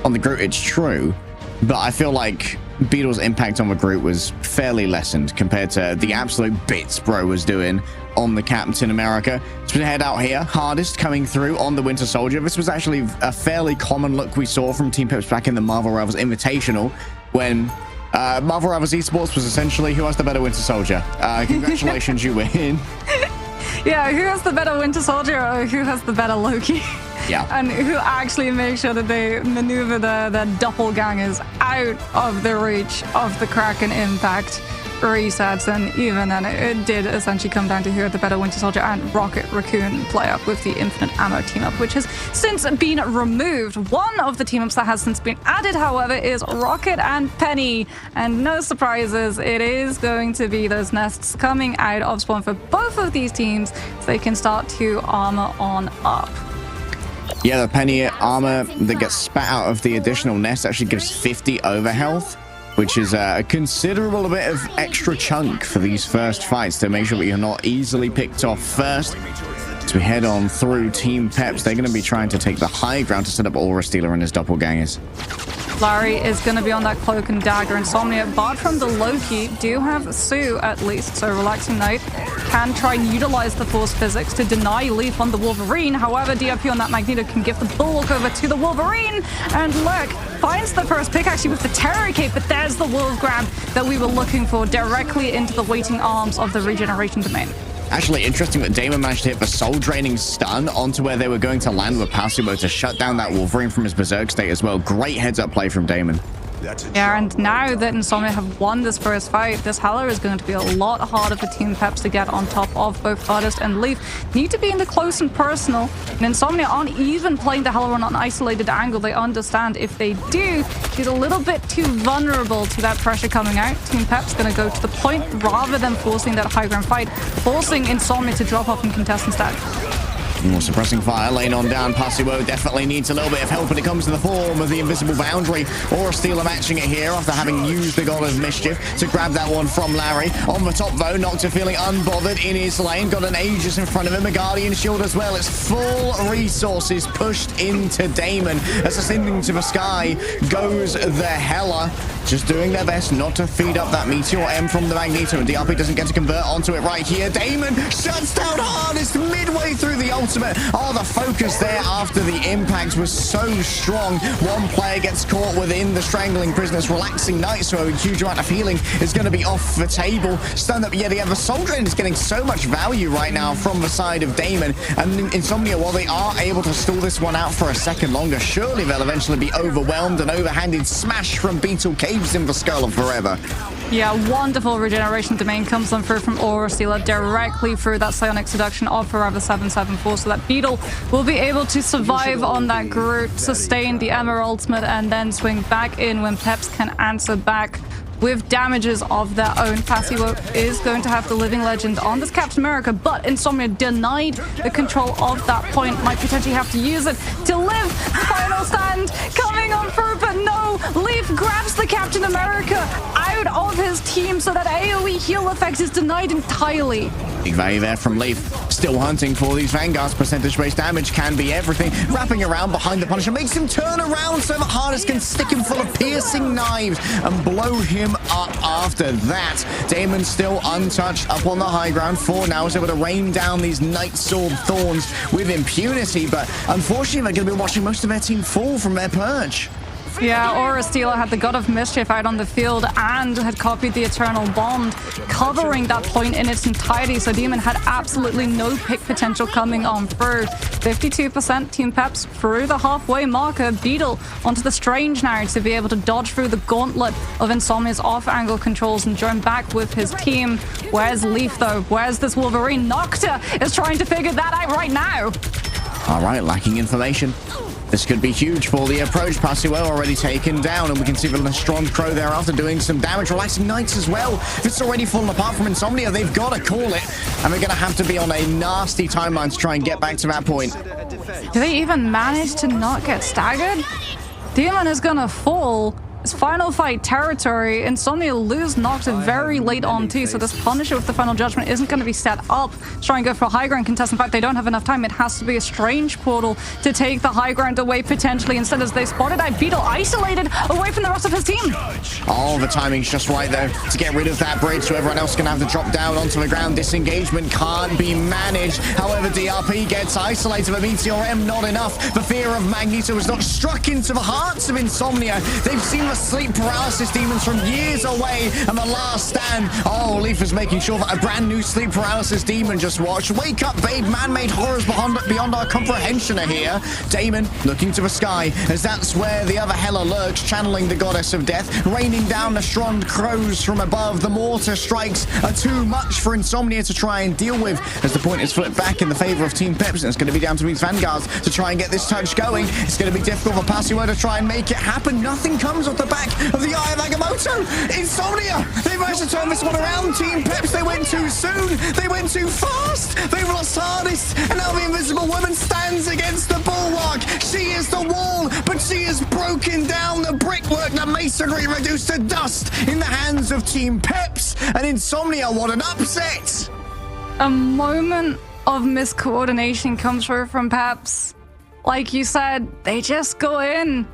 on the Groot, it's true, but I feel like Beetle's impact on the Groot was fairly lessened compared to the absolute bits bro was doing on the Captain America. So we head out here, hardest coming through on the Winter Soldier. This was actually a fairly common look we saw from Team Peps back in the Marvel Rivals Invitational when Marvel Rivals Esports was essentially who has the better Winter Soldier. Congratulations, you win. Yeah, who has the better Winter Soldier or who has the better Loki? Yeah. And who actually make sure that they maneuver the doppelgangers out of the reach of the Kraken impact resets. And even then, it did essentially come down to who had the better Winter Soldier and Rocket Raccoon play up with the Infinite Ammo team up, which has since been removed. One of the team ups that has since been added, however, is Rocket and Penny. And no surprises, it is going to be those nests coming out of spawn for both of these teams so they can start to armor on up. Yeah, the Penny armor that gets spat out of the additional nest actually gives 50 over health, which is a considerable bit of extra chunk for these first fights to make sure that you're not easily picked off first. As we head on through Team Peps, they're going to be trying to take the high ground to set up Aura Stealer and his doppelgangers. Larry is going to be on that Cloak and Dagger. Insomnia, apart from the Loki, do have Sue at least. So Relaxing Knight can try and utilize the Force Physics to deny Leaf on the Wolverine. However, DRP on that Magneto can give the Bulwark over to the Wolverine. And look, finds the first pick actually with the Terror Cape, but there's the Wolf Grab that we were looking for directly into the waiting arms of the Regeneration Domain. Actually, interesting that Damon managed to hit the soul-draining stun onto where they were going to land with Passimo to shut down that Wolverine from his Berserk state as well. Great heads-up play from Damon. Yeah, and now that Insomnia have won this first fight, this Hela is going to be a lot harder for Team Peps to get on top of. Both Artist and Leaf need to be in the close and personal. And Insomnia aren't even playing the Hela on an isolated angle. They understand if they do, she's a little bit too vulnerable to that pressure coming out. Team Peps going to go to the point rather than forcing that high ground fight, forcing Insomnia to drop off and contest instead. More suppressing fire, lane on down. Passimo definitely needs a little bit of help when it comes to the form of the invisible boundary. Aura Stealer matching it here after having used the God of Mischief to grab that one from Larry. On the top though, Nocta feeling unbothered in his lane. Got an Aegis in front of him, a Guardian Shield as well. It's full resources pushed into Damon as ascending to the sky goes the Hela. Just doing their best not to feed up that Meteor M from the Magneto, and DRP doesn't get to convert onto it right here. Damon shuts down Hardest midway through the ultimate. Oh, the focus there after the impact was so strong. One player gets caught within the strangling prisoners. Relaxing Knight, so a huge amount of healing is going to be off the table. Stunned up yet again. The Soul Drain is getting so much value right now from the side of Damon. And Insomnia, while they are able to stall this one out for a second longer, surely they'll eventually be overwhelmed. An overhanded smash from Beetle caves in the skull of Forever. Yeah, wonderful Regeneration Domain comes on through from Aura Stealer directly through that Psionic Seduction of Forever 774, so that Beetle will be able to survive on that Groot, sustain the Emerald Ultimate, and then swing back in when Peps can answer back with damages of their own. Passimo is going to have the Living Legend on this Captain America, but Insomnia denied the control of that point. Might potentially have to use it to live. Final stand coming on through, but no. Leaf grabs the Captain America out of his team so that AoE heal effect is denied entirely. Big value there from Leaf. Still hunting for these Vanguards. Percentage-based damage can be everything. Wrapping around behind the Punisher makes him turn around so that Hardest can stick him full of piercing knives and blow him up after that. Damon still untouched up on the high ground for now. Is able to rain down these Night Sword Thorns with impunity, but unfortunately they're going to be watching most of their team fall from their perch. Yeah, Aura Stealer had the God of Mischief out on the field and had copied the Eternal Bond, covering that point in its entirety, so Demon had absolutely no pick potential coming on through. 52% Team Peps through the halfway marker. Beetle onto the Strange now to be able to dodge through the gauntlet of Insomnia's off-angle controls and join back with his team. Where's Leaf, though? Where's this Wolverine? Nocta is trying to figure that out right now. All right, lacking information. This could be huge for the approach. Passimo already taken down, and we can see the strong Crow thereafter doing some damage. Relaxing Knights as well. If it's already fallen apart from Insomnia, they've got to call it, and they're going to have to be on a nasty timeline to try and get back to that point. Do they even manage to not get staggered? Demon is going to fall, It's final fight territory. Insomnia lose Nocta very late on too, so this Punisher with the final judgment isn't going to be set up to try and go for a high ground contest. In fact, they don't have enough time. It has to be a strange portal to take the high ground away potentially. Instead, as they spotted out Beetle isolated away from the rest of his team. Oh, the timing's just right though to get rid of that bridge, so everyone else can have to drop down onto the ground. Disengagement can't be managed. However, DRP gets isolated, but Meteor M not enough. The fear of Magneto was not struck into the hearts of Insomnia. They've seen the sleep paralysis demons from years away, and the last stand. Oh, Leaf is making sure that a brand new sleep paralysis demon just watched. Wake up, babe. Man-made horrors beyond our comprehension are here. Damon looking to the sky, as that's where the other Hela lurks, channeling the goddess of death, raining down the strong crows from above. The mortar strikes are too much for Insomnia to try and deal with, as the point is flipped back in the favor of Team Peps, and it's going to be down to these Vanguards to try and get this touch going. It's going to be difficult for Passio to try and make it happen. Nothing comes off the back of the Eye of Agamotto. Insomnia, they managed to turn this one around. Team Peps, they went too soon. They went too fast. They've lost hardest, and now the Invisible Woman stands against the bulwark. She is the wall, but she has broken down the brickwork, the masonry reduced to dust in the hands of Team Peps. And Insomnia, what an upset! A moment of miscoordination comes through from Peps. Like you said, they just go in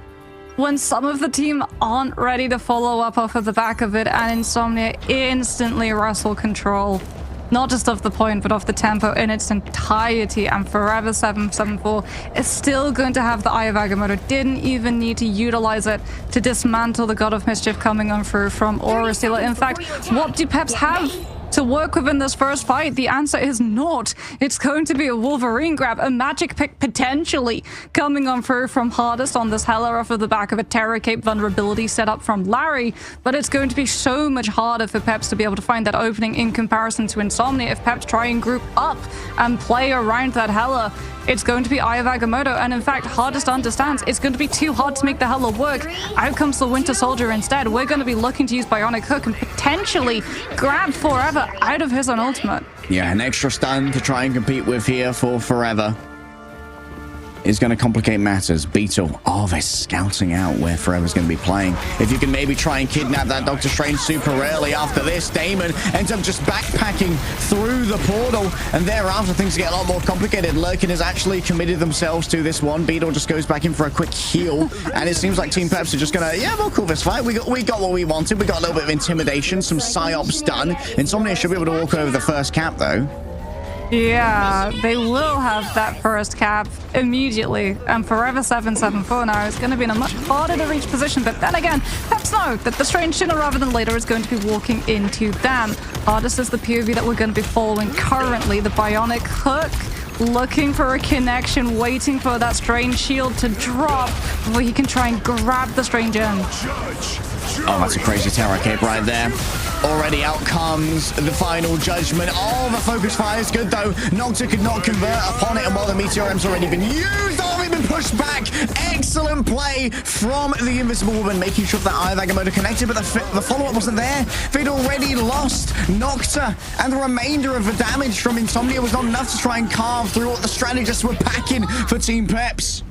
when some of the team aren't ready to follow up off of the back of it, and Insomnia instantly wrestle control. Not just of the point, but of the tempo in its entirety, and Forever 774 is still going to have the Eye of Agamotto. Didn't even need to utilize it to dismantle the God of Mischief coming on through from Aura Stealer. In fact, what do Peps have to work with in this first fight? The answer is not. It's going to be a Wolverine grab, a magic pick potentially coming on through from Hardest on this Hela off of the back of a Terror Cape vulnerability set up from Larry, but it's going to be so much harder for Peps to be able to find that opening in comparison to Insomnia. If Peps try and group up and play around that Hela, it's going to be Eye of Agamotto, and in fact, Hardest understands it's going to be too hard to make the Hela work. Out comes the Winter Soldier instead. We're going to be looking to use Bionic Hook and potentially grab Forever out of his own ultimate. Yeah, an extra stun to try and compete with here for Forever is going to complicate matters. Beetle, oh, they're scouting out where Forever's going to be playing. If you can maybe try and kidnap that Doctor Strange super early after this, Damon ends up just backpacking through the portal, and thereafter things get a lot more complicated. Lurkin has actually committed themselves to this one. Beetle just goes back in for a quick heal, and it seems like Team Peps are just going to, yeah, we'll call this fight. We got what we wanted. We got a little bit of intimidation, some psyops done. Insomnia should be able to walk over the first cap, though. Yeah, they will have that first cap immediately, and Forever 774 now is going to be in a much harder to reach position, but then again, Peps know that the Strange sooner rather than later is going to be walking into them. Hardest is the POV that we're going to be following currently, the Bionic Hook, looking for a connection, waiting for that Strange shield to drop before he can try and grab the Strange end. Oh, that's a crazy Terror Cape right there. Already out comes the final judgment. Oh, the focus fire is good though. Nocta could not convert upon it, and while the Meteor M's already been used, oh, they've been pushed back. Excellent play from the Invisible Woman, making sure that Eye of Agamotto connected, but the follow-up wasn't there. They'd already lost Nocta, and the remainder of the damage from Insomnia was not enough to try and carve through what the strategists were packing for Team Peps.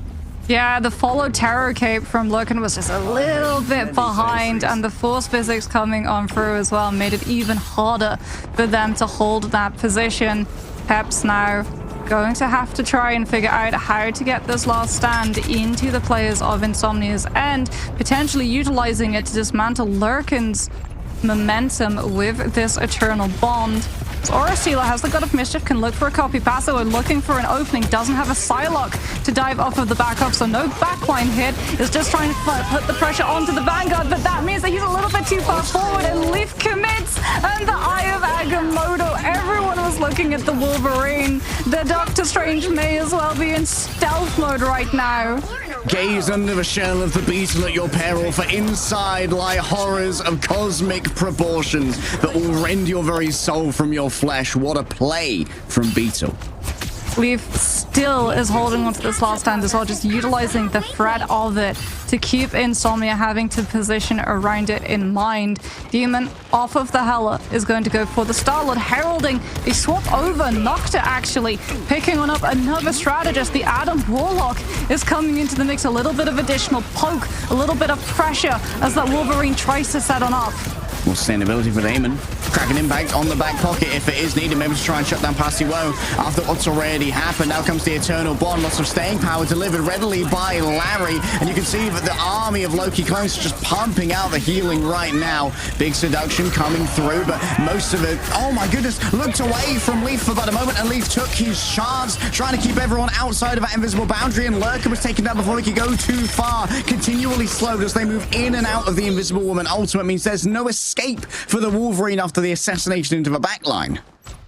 Yeah, the follow Terror Cape from Lurkin was just a little bit behind, and the force physics coming on through as well made it even harder for them to hold that position. Peps now going to have to try and figure out how to get this last stand into the players of Insomnia's end, potentially utilizing it to dismantle Lurkin's momentum with this Eternal Bond. So Aura Stealer has the God of Mischief, can look for a copy passo, and looking for an opening, doesn't have a Psylocke to dive off of the back of, so no backline hit, is just trying to put the pressure onto the Vanguard, but that means that he's a little bit too far forward, and Leaf commits, and the Eye of Agamotto, everyone was looking at the Wolverine. The Doctor Strange may as well be in stealth mode right now. Gaze under the shell of the Beetle at your peril, for inside lie horrors of cosmic proportions that will rend your very soul from your flesh. What a play from Beetle. Leaf still is holding onto this last stand as well, just utilizing the threat of it to keep Insomnia having to position around it in mind. Demon off of the Hela is going to go for the Starlord, heralding the swap over. Nocta actually picking on up another strategist. The Adam Warlock is coming into the mix. A little bit of additional poke, a little bit of pressure as that Wolverine tries to set on up. More sustainability for Damon. Cracking impact on the back pocket if it is needed, maybe to try and shut down Passiwo after what's already happened. Now comes the Eternal Bond. Lots of staying power delivered readily by Larry. And you can see that the army of Loki clones are just pumping out the healing right now. Big seduction coming through, but most of it, oh my goodness, looked away from Leaf for about a moment, and Leaf took his chance, trying to keep everyone outside of that invisible boundary, and Lurker was taken down before he could go too far. Continually slowed as they move in and out of the Invisible Woman. Ultimate means there's no escape for the Wolverine after the assassination into the backline.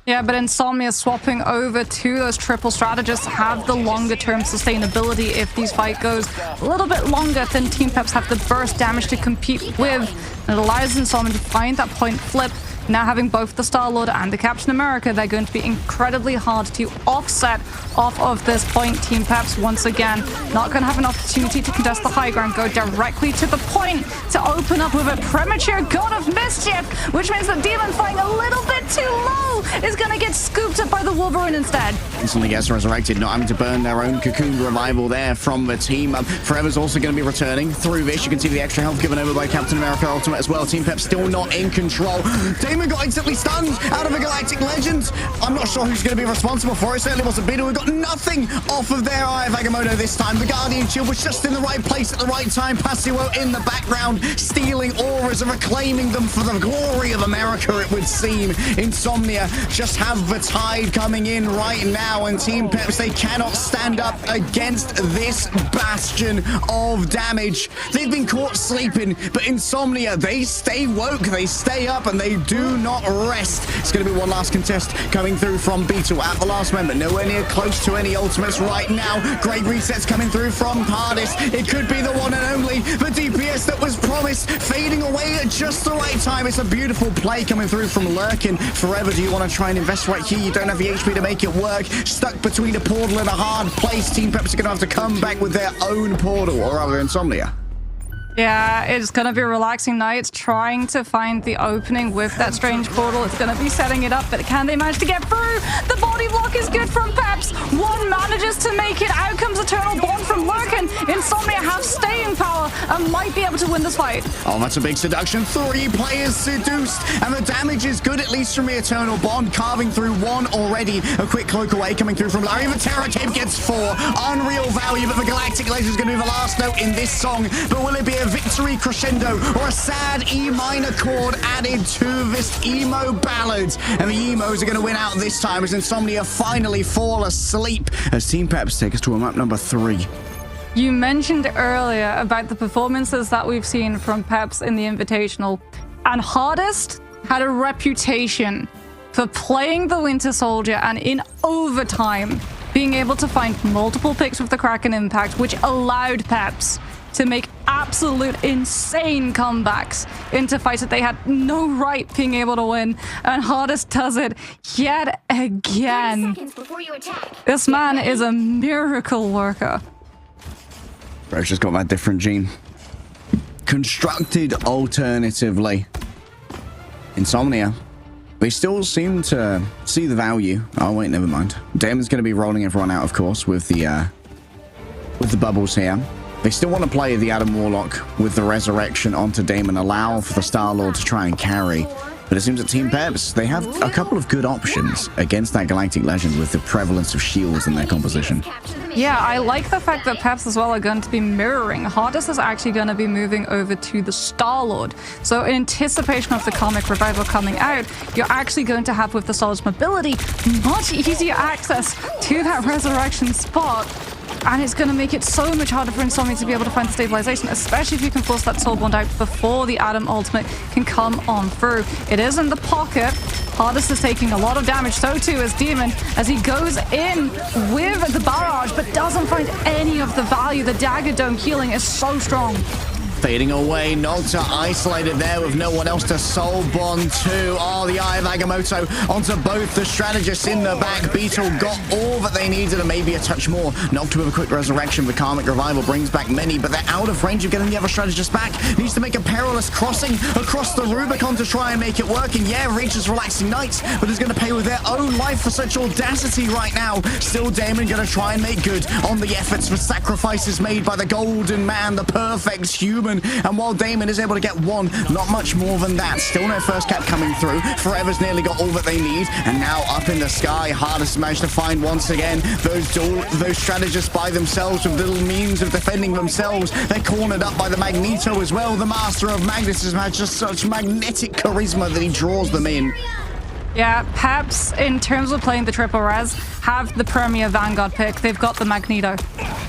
Yeah, but Insomnia swapping over to those triple strategists have the longer term sustainability if these fight goes a little bit longer than Team Peps have the burst damage to compete with. And it allows Insomnia to find that point flip. Now having both the Star-Lord and the Captain America, they're going to be incredibly hard to offset off of this point. Team Peps, once again, not going to have an opportunity to contest the high ground, go directly to the point to open up with a premature God of Mischief, which means that Demon flying a little bit too low is going to get scooped up by the Wolverine instead. Instantly gets resurrected, not having to burn their own cocoon revival there from the team. Forever's also going to be returning through this. You can see the extra health given over by Captain America Ultimate as well. Team Peps still not in control. Damon got instantly stunned out of a Galactic Legend. I'm not sure who's going to be responsible for it. Certainly wasn't Beetle. We got nothing off of their Eye of Agamotto this time. The Guardian Shield was just in the right place at the right time. Passiwo in the background, stealing auras and reclaiming them for the glory of America, it would seem. Insomnia just have the tide coming in right now, and Team Peps, they cannot stand up against this bastion of damage. They've been caught sleeping, but Insomnia, they stay woke, they stay up, and they do not rest. It's going to be one last contest coming through from Beetle at the last moment. Nowhere near close to any ultimates right now. Great resets coming through from Hardest. It could be the one and only, the DPS that was promised, fading away at just the right time. It's a beautiful play coming through from Lurkin. Forever, do you want to try and invest right here? You don't have the HP to make it work. Stuck between a portal and a hard place. Team Peps are going to have to come back with their own portal, or rather Insomnia. Yeah, it's going to be a relaxing night. It's trying to find the opening with that strange portal. It's going to be setting it up, but can they manage to get through? The body block is good from Peps. One manages to make it. Out comes Eternal Bond from Lurkin. Insomnia have staying power and might be able to win this fight. Oh, that's a big seduction. 3 players seduced, and the damage is good, at least from the Eternal Bond, carving through one already. A quick cloak away coming through from Larry. The Terror Cape gets 4. Unreal value, but the Galactic Legend is going to be the last note in this song. But will it be a victory crescendo or a sad E minor chord added to this emo ballad? And the emos are going to win out this time as Insomnia finally fall asleep as Team Peps take us to a map number 3. You mentioned earlier about the performances that we've seen from Peps in the Invitational, and Hardest had a reputation for playing the Winter Soldier and in overtime being able to find multiple picks with the Kraken Impact, which allowed Peps to make absolute insane comebacks into fights that they had no right being able to win. And Hardest does it yet again. This man is a miracle worker. Bro's just got that different gene. Constructed alternatively. Insomnia, they still seem to see the value. Oh wait, never mind. Damon's going to be rolling everyone out, of course, with the bubbles here. They still want to play the Adam Warlock with the resurrection onto Damon, allow for the Star-Lord to try and carry. But it seems that Team Peps, they have a couple of good options against that Galactic Legend with the prevalence of shields in their composition. Yeah, I like the fact that Peps as well are going to be mirroring. Hardest is actually going to be moving over to the Star-Lord. So in anticipation of the comic revival coming out, you're actually going to have, with the Star-Lord's mobility, much easier access to that resurrection spot. And it's going to make it so much harder for Insomnia to be able to find the stabilization, especially if you can force that Soul Bond out before the Adam Ultimate can come on through. It is in the pocket. Hardest is taking a lot of damage, so too is Demon, as he goes in with the barrage, but doesn't find any of the value. The Dagger Dome healing is so strong. Fading away, Nocta isolated there with no one else to soul bond to. Oh, the Eye of Agamotto onto both the strategists in the back. Beetle got all that they needed and maybe a touch more. Nocta with a quick resurrection. The Karmic Revival brings back many, but they're out of range of getting the other strategist back. Needs to make a perilous crossing across the Rubicon to try and make it work. And yeah, reaches Relaxing Nights, but is going to pay with their own life for such audacity right now. Still, Damon going to try and make good on the efforts for sacrifices made by the golden man, the perfect human. And while Damon is able to get one, not much more than that. Still no first cap coming through. Forever's nearly got all that they need. And now up in the sky, Hardest managed to find once again those strategists by themselves with little means of defending themselves. They're cornered up by the Magneto as well. The Master of Magnetism has just such magnetic charisma that he draws them in. Yeah, Peps, in terms of playing the triple res, have the Premier Vanguard pick. They've got the Magneto.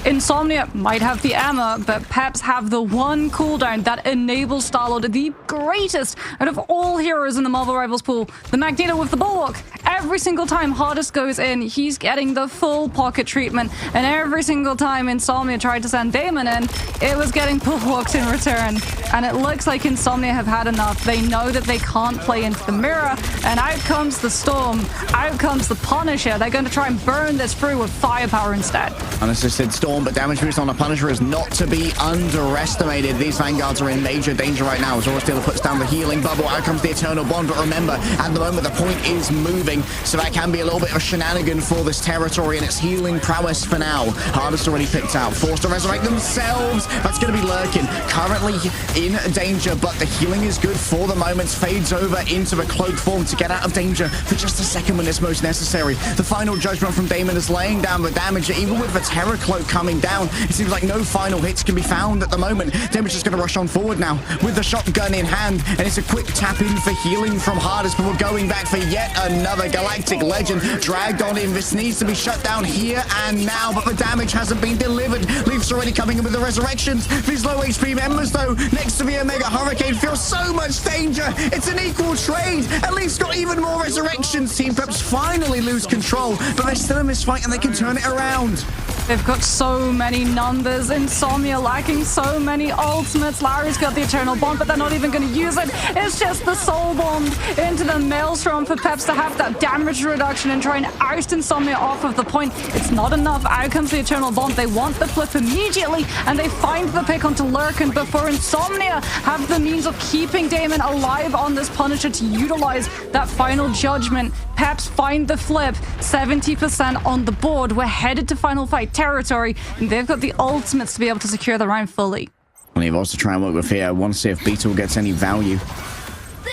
Insomnia might have the Emma, but Peps have the one cooldown that enables Star-Lord, the greatest out of all heroes in the Marvel Rivals pool. The Magneto with the Bulwark. Every single time Hardest goes in, he's getting the full pocket treatment. And every single time Insomnia tried to send Damon in, it was getting bulwarked in return. And it looks like Insomnia have had enough. They know that they can't play into the mirror, and out comes the Storm. Out comes the Punisher. They're going to try and burn this through with firepower instead. Unassisted Storm, but damage boost on the Punisher is not to be underestimated. These Vanguards are in major danger right now as Aurastila puts down the healing bubble. Out comes the Eternal Bond, but remember, at the moment the point is moving, so that can be a little bit of a shenanigan for this territory and its healing prowess for now. Hardest already picked out, forced to resurrect themselves. That's going to be Lurkin, currently in danger, but the healing is good for the moment. Fades over into the cloak form to get out of danger for just a second when it's most necessary. The final judgment from Damon is laying down the damage. Even with the Terror Cloak coming down, it seems like no final hits can be found at the moment. Damon's just going to rush on forward now with the shotgun in hand, and it's a quick tap in for healing from Hardest, but we're going back for yet another Galactic Legend dragged on in. This needs to be shut down here and now, but the damage hasn't been delivered. Leaf's already coming in with the resurrections. These low HP members, though, next to the Omega Hurricane, feel so much danger. It's an equal trade. At least got even more resurrections. Team Peps finally lose control, but they're still in this fight and they can turn it around. They've got so many numbers. Insomnia lacking so many ultimates. Larry's got the Eternal Bond, but they're not even going to use it. It's just the Soul Bomb into the Maelstrom for Peps to have that damage reduction and try and oust Insomnia off of the point. It's not enough. Out comes the Eternal Bond. They want the flip immediately, and they find the pick onto Lurkin before Insomnia have the means of keeping Damon alive on this Punisher to utilize that final judgment. Peps find the flip, 70% on the board. We're headed to final fight territory, and they've got the ultimates to be able to secure the round fully. And they've also try and work with here. I want to see if Beetle gets any value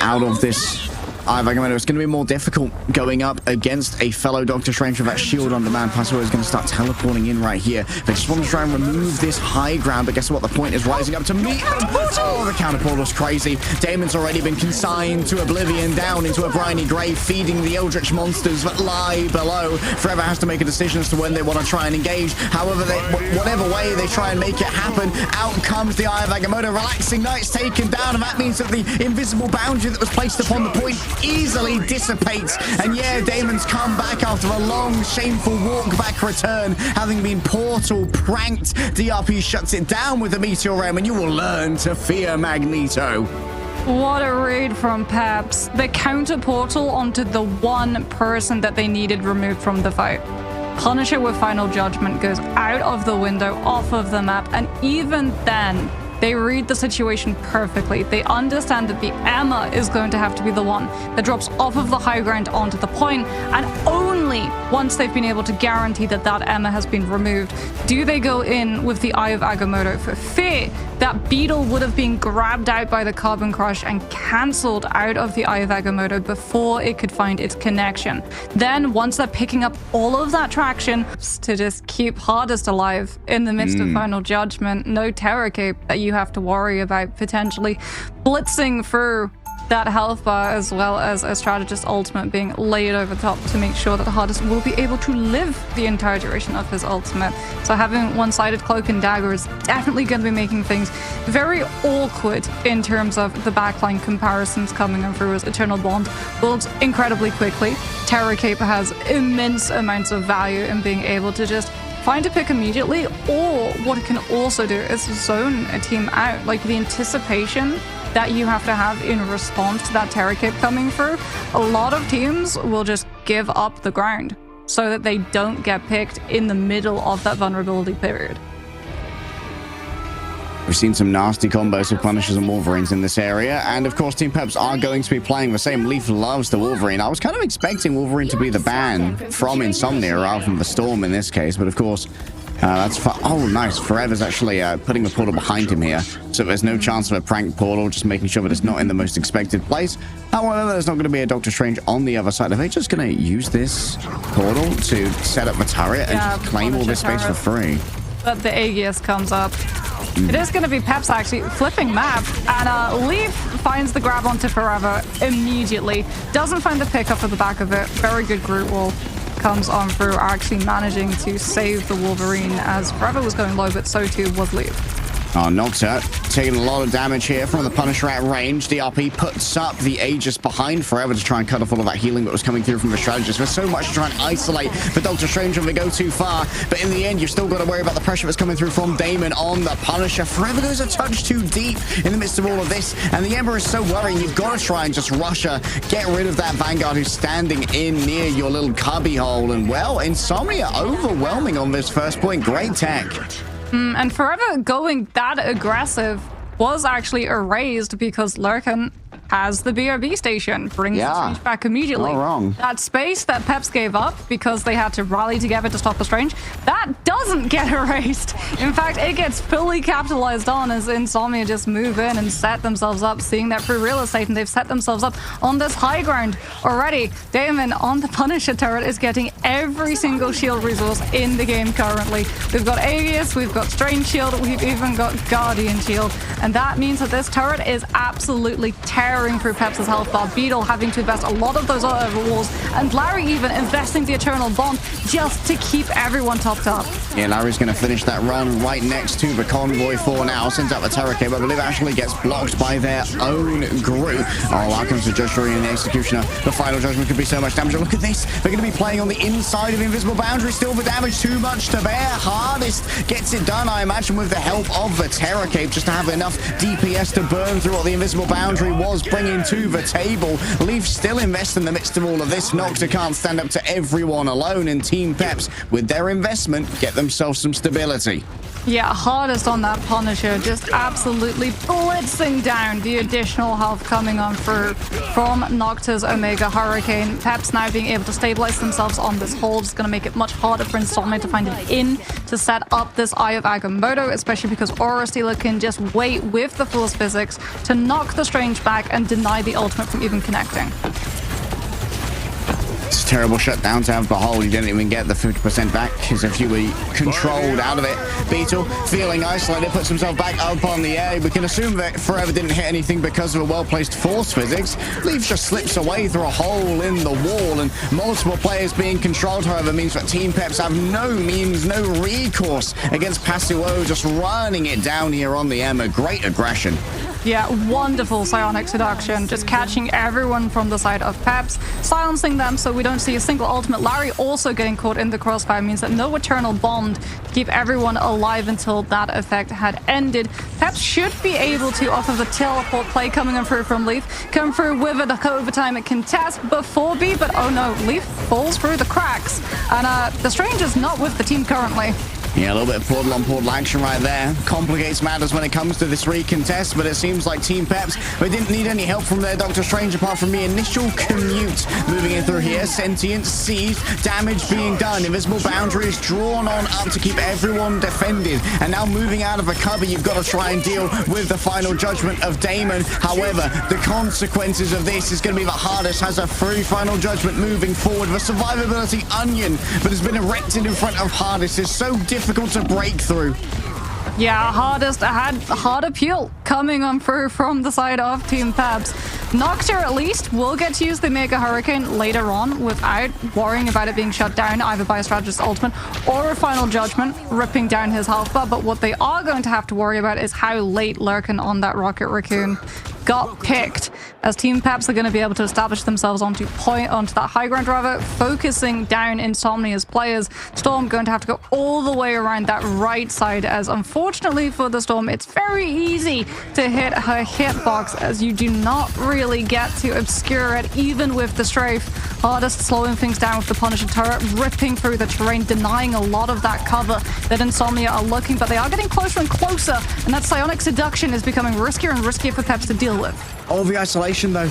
out of this. I recommend it's going to be more difficult going up against a fellow Doctor Strange with that shield on demand. Password is going to start teleporting in right here. They just want to try and remove this high ground, but guess what? The point is rising up to meet them. Oh, the counter portal's crazy. Damon's already been consigned to oblivion, down into a briny grave, feeding the eldritch monsters that lie below. Forever has to make a decision as to when they want to try and engage. However, whatever way they try and make it happen, out comes the Eye of Agamotto. Relaxing Night's taken down, and that means that the invisible boundary that was placed upon the point easily dissipates. And yeah, Damon's come back after a long, shameful walk-back return, having been portal pranked. DRP shuts it down with the Meteor Realm, and you will learn to fear Magneto. What a raid from Peps. The counter portal onto the one person that they needed removed from the fight. Punisher with Final Judgment goes out of the window, off of the map, and even then, they read the situation perfectly. They understand that the Emma is going to have to be the one that drops off of the high ground onto the point, and only once they've been able to guarantee that that Emma has been removed do they go in with the Eye of Agamotto, for fear that Beetle would have been grabbed out by the Carbon Crush and cancelled out of the Eye of Agamotto before it could find its connection. Then, once they're picking up all of that traction to just keep Hardest alive in the midst of Final Judgment, no Terror Cape that you have to worry about potentially blitzing through that health bar, as well as a strategist ultimate being laid over top to make sure that the Hardest will be able to live the entire duration of his ultimate. So having one-sided cloak and dagger is definitely going to be making things very awkward in terms of the backline comparisons coming in through, as Eternal Bond builds incredibly quickly. Terror Cape has immense amounts of value in being able to just find a pick immediately, or what it can also do is zone a team out. Like, the anticipation that you have to have in response to that Terra Cape coming through, a lot of teams will just give up the ground so that they don't get picked in the middle of that vulnerability period. We've seen some nasty combos of Punishers and Wolverines in this area, and of course Team Peps are going to be playing the same. Leaf loves the Wolverine. I was kind of expecting Wolverine to be the ban from Insomnia rather than the Storm in this case, but of course that's fun. Oh, nice. Forever's actually putting the portal behind him here, so there's no chance of a prank portal, just making sure that it's not in the most expected place. However, there's not going to be a Doctor Strange on the other side. Are they just going to use this portal to set up the turret and just claim all this space for free? But the Aegis comes up. It is going to be Peps actually flipping map, and Leaf finds the grab onto Forever immediately. Doesn't find the pickup at the back of it. Very good Groot wall comes on through, actually managing to save the Wolverine as Forever was going low, but so too was Leaf. Oh, Nocta taking a lot of damage here from the Punisher at range. DRP puts up the Aegis behind Forever to try and cut off all of that healing that was coming through from the strategist. There's so much to try and isolate for Doctor Strange when they go too far, but in the end, you've still got to worry about the pressure that's coming through from Damon on the Punisher. Forever goes a touch too deep in the midst of all of this, and the Ember is so worrying. You've got to try and just rush her, get rid of that Vanguard who's standing in near your little cubby hole, and well, Insomnia overwhelming on this first point. Great tech. And Forever going that aggressive was actually erased because Lurken has the BRB station, brings the Strange back immediately. Not wrong. That space that Peps gave up because they had to rally together to stop the Strange, that doesn't get erased. In fact, it gets fully capitalized on as Insomnia just move in and set themselves up, seeing that free real estate, and they've set themselves up on this high ground already. Damon on the Punisher turret is getting every single shield resource in the game currently. We've got Aegis, we've got Strange Shield, we've even got Guardian Shield, and that means that this turret is absolutely tearing through Peps' health bar. Beetle having to invest a lot of those walls, and Larry even investing the Eternal Bond just to keep everyone topped up. Yeah, Larry's going to finish that run right next to the convoy for now. Sends out the Terra Cape, but I believe actually gets blocked by their own Groot. Oh, out comes the Judge Jury and the Executioner. The final judgment could be so much damage. Look at this. They're going to be playing on the inside of the Invisible Boundary. Still the damage too much to bear. Hardest gets it done, I imagine, with the help of the Terra Cape, just to have enough DPS to burn through what the Invisible Boundary was bringing to the table. Leaf still invest in the midst of all of this. Nocta can't stand up to everyone alone, and Team Peps, with their investment, get themselves some stability. Yeah, hardest on that Punisher, just absolutely blitzing down the additional health coming on through from Nocta's Omega Hurricane. Peps now being able to stabilize themselves on this hold is going to make it much harder for Insomnia to find an in to set up this Eye of Agamotto, especially because Aura Stealer can just wait with the Force Physics to knock the Strange back and deny the ultimate from even connecting. It's a terrible shutdown to have the hold. You didn't even get the 50% back as if you were controlled out of it. Beetle, feeling isolated, puts himself back up on the air. We can assume that Forever didn't hit anything because of a well-placed Force Physics. Leaf just slips away through a hole in the wall, and multiple players being controlled, however, means that Team Peps have no recourse against Pasuo, just running it down here on the Emma. Great aggression. Yeah, wonderful psionic seduction, just catching everyone from the side of Peps, silencing them so we don't see a single ultimate. Larry also getting caught in the crossfire means that no eternal bond to keep everyone alive until that effect had ended. Peps should be able to, off of the teleport play coming in through from Leaf, come through with an overtime it can test before B, but oh no, Leaf falls through the cracks, and the Strange is not with the team currently. Yeah, a little bit of portal-on-portal action right there. Complicates matters when it comes to this recontest, but it seems like Team Peps, they didn't need any help from their Doctor Strange apart from the initial commute. Moving in through here, Sentient, seized, damage being done. Invisible Boundaries drawn on up to keep everyone defended. And now moving out of a cover, you've got to try and deal with the final judgment of Damon. However, the consequences of this is going to be the hardest. Has a free final judgment moving forward. The survivability onion that has been erected in front of Hardest is so difficult to break through. Yeah, Hardest had hard appeal coming on through from the side of Team Peps. Nocta at least will get to use the Mega Hurricane later on without worrying about it being shut down either by a strategist's ultimate or a final judgment ripping down his health bar. But what they are going to have to worry about is how late Lurken on that Rocket Raccoon got picked, as Team Peps are going to be able to establish themselves onto that high ground driver, focusing down Insomnia's players. Storm going to have to go all the way around that right side, as unfortunately for the Storm, it's very easy to hit her hitbox, as you do not really get to obscure it, even with the strafe. Hardest slowing things down with the Punisher turret, ripping through the terrain, denying a lot of that cover that Insomnia are looking, but they are getting closer and closer, and that psionic seduction is becoming riskier and riskier for Peps to deal with. All the isolation, though.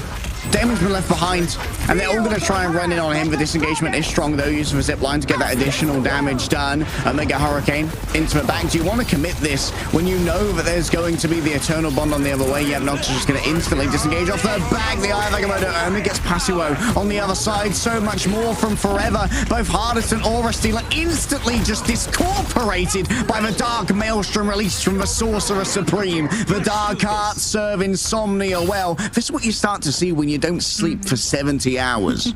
Damon's been left behind, and they're all going to try and run in on him. The disengagement is strong, though. Use of a zip line to get that additional damage done. Omega Hurricane into the back. Do you want to commit this when you know that there's going to be the Eternal Bond on the other way? Yep, Nox is just going to instantly disengage off the back. The Eye of Agamotto only gets Passio on the other side. So much more from Forever. Both Hardest and Aura Stealer instantly just discorporated by the Dark Maelstrom released from the Sorcerer Supreme. The Dark Arts serve Insomnia well. This is what you start to see when you don't sleep for 70 hours.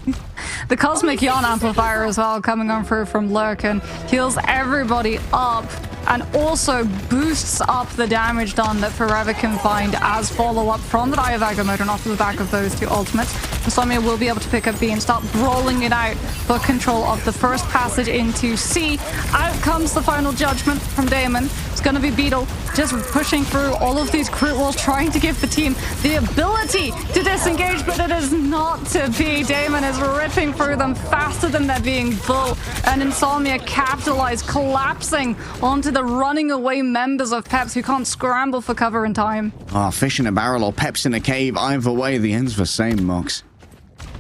The Cosmic Yawn Amplifier as well coming on through from Lurkin heals everybody up and also boosts up the damage done that Forever can find as follow-up from the Eye of Agamotto and off the back of those two ultimates. Insomnia will be able to pick up B and start brawling it out for control of the first passage into C. Out comes the final judgment from Damon. It's going to be Beetle just pushing through all of these crit walls, trying to give the team the ability to disengage, but it is not to be. Damon is ripping through them faster than they're being built, and Insomnia capitalize, collapsing onto the running away members of Peps who can't scramble for cover in time. Fish in a barrel or Peps in a cave, either way, the end's the same, Mox.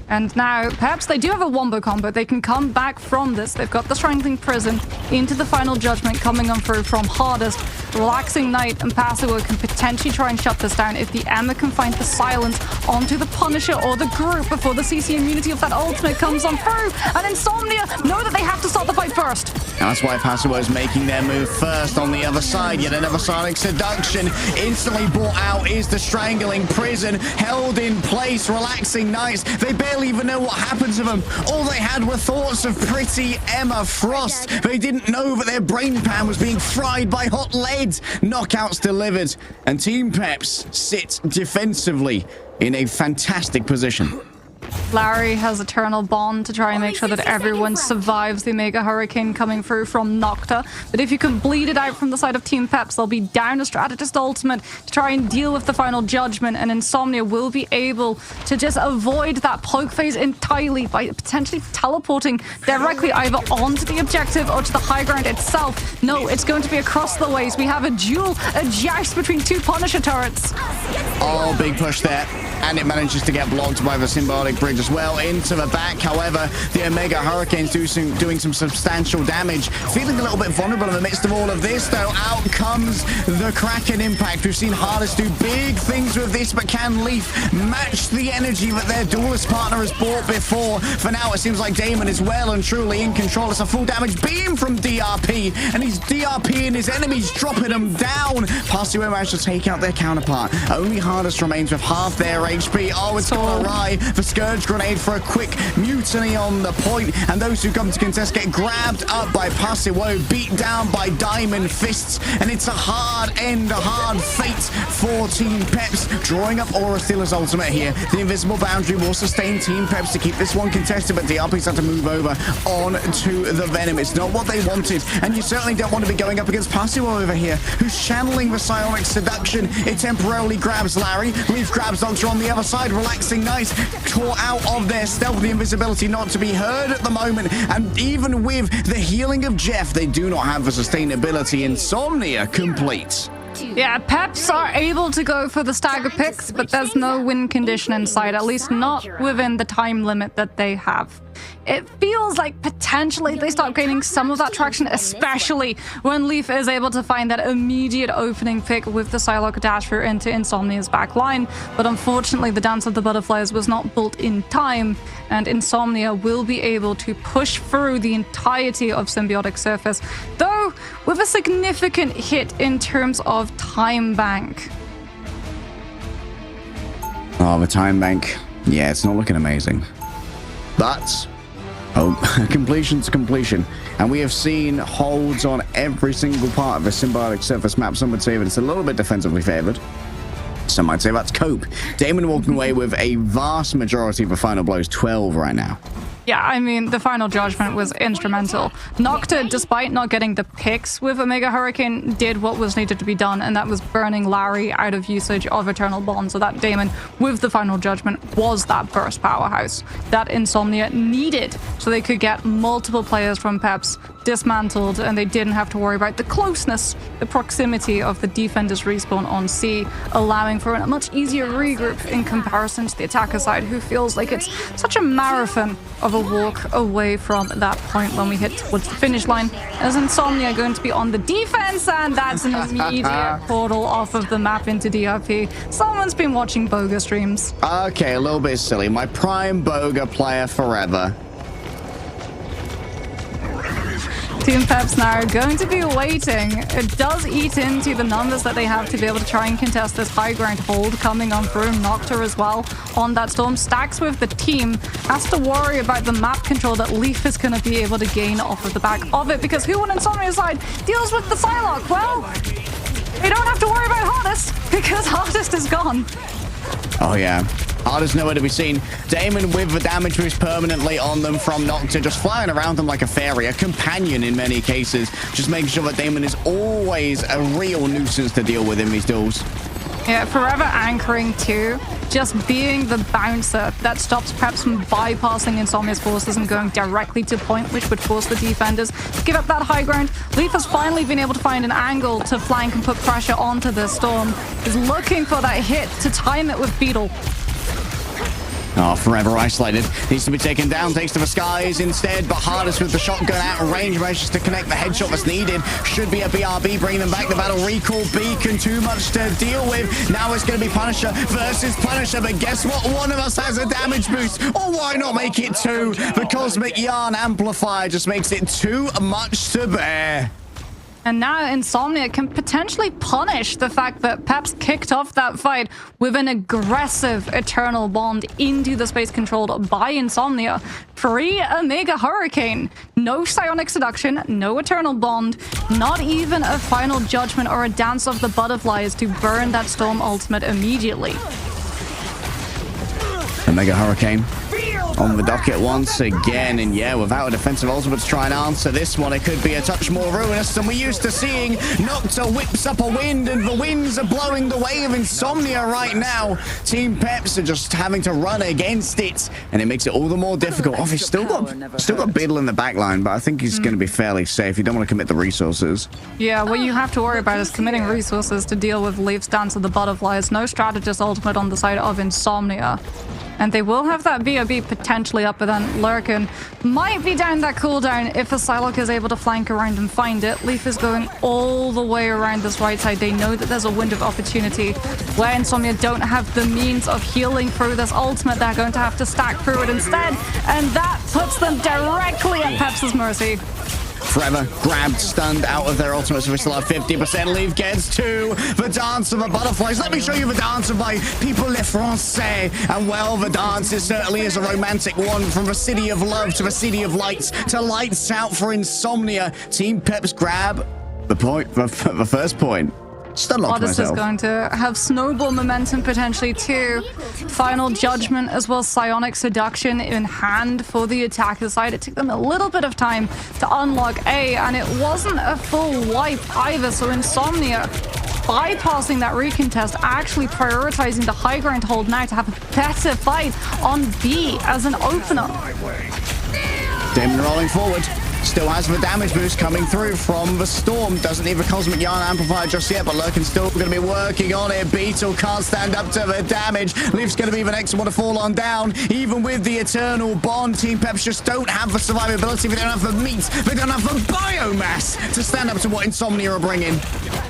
And now, Peps, they do have a wombo combo. They can come back from this. They've got the Strangling Prison into the final judgment coming on through from Hardest. Relaxing Night and Passivo can potentially try and shut this down if the Emma can find the silence onto the Punisher or the group before the CC immunity of that ultimate comes on through. And Insomnia know that they have to start the fight first. And that's why Passivo is making their move first on the other side. Yet another Sonic Seduction. Instantly brought out is the Strangling Prison. Held in place, Relaxing Nights. They barely even know what happened to them. All they had were thoughts of pretty Emma Frost. They didn't know that their brain pan was being fried by hot lead. Knockouts delivered. And Team Peps sit defensively in a fantastic position. Larry has Eternal Bond to try and make sure that everyone survives the Omega Hurricane coming through from Nocta. But if you can bleed it out from the side of Team Peps, they'll be down a Strategist ultimate to try and deal with the final judgment, and Insomnia will be able to just avoid that poke phase entirely by potentially teleporting directly either onto the objective or to the high ground itself. No, it's going to be across the ways. We have a joust between two Punisher turrets. Oh, big push there. And it manages to get blocked by the Symbiotic Bridge as well into the back. However, the Omega Hurricane's doing some substantial damage. Feeling a little bit vulnerable in the midst of all of this, though. Out comes the Kraken Impact. We've seen Hardest do big things with this, but can Leaf match the energy that their duelist partner has brought before? For now, it seems like Damon is well and truly in control. It's a full damage beam from DRP, and he's DRPing his enemies, dropping them down. Passio managed to take out their counterpart. Only Hardest remains with half their HP. Oh, it's gone awry. The Scourge Grenade for a quick mutiny on the point, and those who come to contest get grabbed up by Passio, beat down by Diamond Fists, and it's a hard end, a hard fate for Team Peps. Drawing up Aura Stealer's ultimate here. The invisible boundary will sustain Team Peps to keep this one contested, but DRP's had to move over on to the Venom. It's not what they wanted, and you certainly don't want to be going up against Passio over here, who's channeling the Psionic Seduction. It temporarily grabs Larry. Leaf grabs Doctor on the other side. Relaxing Nights tore out of their stealth, the invisibility not to be heard at the moment, and even with the healing of Jeff, they do not have the sustainability. Insomnia complete. Yeah, Peps are able to go for the stagger picks, but there's no win condition in sight, at least not within the time limit that they have. It feels like potentially they start gaining some of that traction, especially when Leaf is able to find that immediate opening pick with the Psylocke dash through into Insomnia's back line. But unfortunately, the Dance of the Butterflies was not built in time, and Insomnia will be able to push through the entirety of Symbiotic Surface, though with a significant hit in terms of time bank. Oh, the time bank. Yeah, it's not looking amazing. But, completion to completion. And we have seen holds on every single part of the Symbiotic Surface map. Some would say that it's a little bit defensively favored. some might say. That's Cope. Damon walking away with a vast majority of the final blows, 12 right now. Yeah, I mean, the final judgment was instrumental. Nocta, despite not getting the picks with Omega Hurricane, did what was needed to be done, and that was burning Larry out of usage of Eternal Bond, so that Damon, with the final judgment, was that burst powerhouse that Insomnia needed, so they could get multiple players from Peps dismantled, and they didn't have to worry about the closeness, the proximity of the defenders respawn on C, allowing for a much easier regroup in comparison to the attacker side, who feels like it's such a marathon of a walk away from that point when we hit towards the finish line, as Insomnia going to be on the defense, and that's an immediate portal off of the map into DRP. Someone's been watching Boga streams. Okay, a little bit silly. My prime Boga player forever. Team Peps now going to be waiting. It does eat into the numbers that they have to be able to try and contest this high ground hold coming on through. Nocta as well on that storm. Stacks with the team has to worry about the map control that Leaf is going to be able to gain off of the back of it, because who on Insomnia's side deals with the Psylocke? Well, they don't have to worry about Hardest, because Hardest is gone. Oh yeah, Hardest nowhere to be seen. Damon with the damage boost permanently on them from Nocta, just flying around them like a fairy, a companion in many cases, just making sure that Damon is always a real nuisance to deal with in these duels. Yeah, forever anchoring too, just being the bouncer that stops Peps from bypassing Insomnia's forces and going directly to point, which would force the defenders to give up that high ground. Leaf has finally been able to find an angle to flank and put pressure onto the storm. He's looking for that hit to time it with Beetle. Oh, forever isolated. Needs to be taken down. Takes to the skies instead, but Hardest with the shotgun out of range manages to connect the headshot that's needed. Should be a BRB, bringing them back. The battle recall beacon, too much to deal with. Now it's going to be Punisher versus Punisher, but guess what? One of us has a damage boost. Or why not make it two? The Cosmic Yarn Amplifier just makes it too much to bear. And now Insomnia can potentially punish the fact that Peps kicked off that fight with an aggressive Eternal Bond into the space controlled by Insomnia. Free Omega Hurricane. No Psionic Seduction, no Eternal Bond, not even a Final Judgment or a Dance of the Butterflies to burn that Storm ultimate immediately. Omega Hurricane on the docket once again, and yeah, without a defensive ultimate to try and answer this one, it could be a touch more ruinous than we're used to seeing. Nocta whips up a wind, and the winds are blowing the way of Insomnia right now. Team Peps are just having to run against it, and it makes it all the more difficult. Oh, he's still got Beetle in the back line, but I think he's going to be fairly safe. You don't want to commit the resources. Yeah, what you have to worry about is committing resources to deal with Leaf's Dance of the Butterflies. No strategist ultimate on the side of Insomnia. And they will have that BOB potentially up, but then Lurkin might be down that cooldown if a Psylocke is able to flank around and find it. Leaf is going all the way around this right side. They know that there's a window of opportunity where Insomnia don't have the means of healing through this ultimate. They're going to have to stack through it instead, and that puts them directly at Peps' mercy. Forever grabbed, stunned out of their ultimates. We still have 50%. Leaf gets to the Dance of the Butterflies. Let me show you the dance of my people les Français. And well, the dance is certainly is a romantic one, from the city of love to the city of lights to lights out for Insomnia. Team Peps grab the point, the first point. Hardest is going to have snowball momentum potentially too. Final Judgment as well, Psionic Seduction in hand for the attacker side. It took them a little bit of time to unlock A, and it wasn't a full wipe either, so Insomnia bypassing that recontest, actually prioritizing the high ground hold now to have a better fight on B as an opener. Damon rolling forward. Still has the damage boost coming through from the Storm. Doesn't need the Cosmic Yarn Amplifier just yet, but Lurkin's still going to be working on it. Beetle can't stand up to the damage. Leaf's going to be the next one to fall on down. Even with the Eternal Bond, Team Peps just don't have the survivability. They don't have the meat. They don't have the biomass to stand up to what Insomnia are bringing.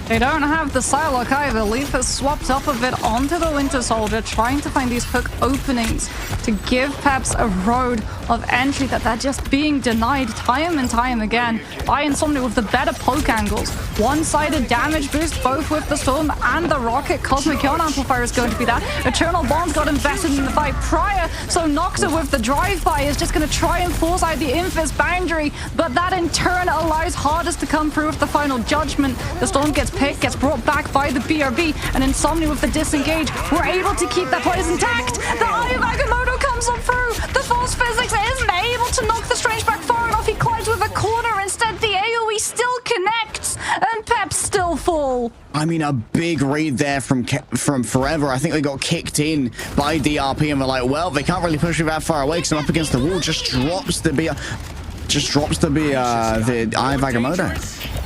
They don't have the Psylocke either. Leaf has swapped off of it onto the Winter Soldier, trying to find these hook openings to give Peps a road of entry that they're just being denied time and time again by Insomnia with the better poke angles. One-sided damage boost, both with the Storm and the Rocket. Cosmic Yawn Amplifier is going to be that. Eternal Bonds got invested in the fight prior, so Noxa with the drive-by is just going to try and force out the Invis boundary, but that in turn allows Hardest to come through with the final judgment. The Storm gets picked, gets brought back by the BRB, and Insomnia with the disengage were able to keep their players intact. The Eye of Agamotto comes on through. The Force Physics isn't able to knock the Strange back far enough. He collides with a corner. Instead, the AoE still connects, and Peps still fall. I mean, a big read there from Forever. I think they got kicked in by DRP and were like, well, they can't really push me that far away because I'm up against the wall. Just drops the Eye of Agamotto.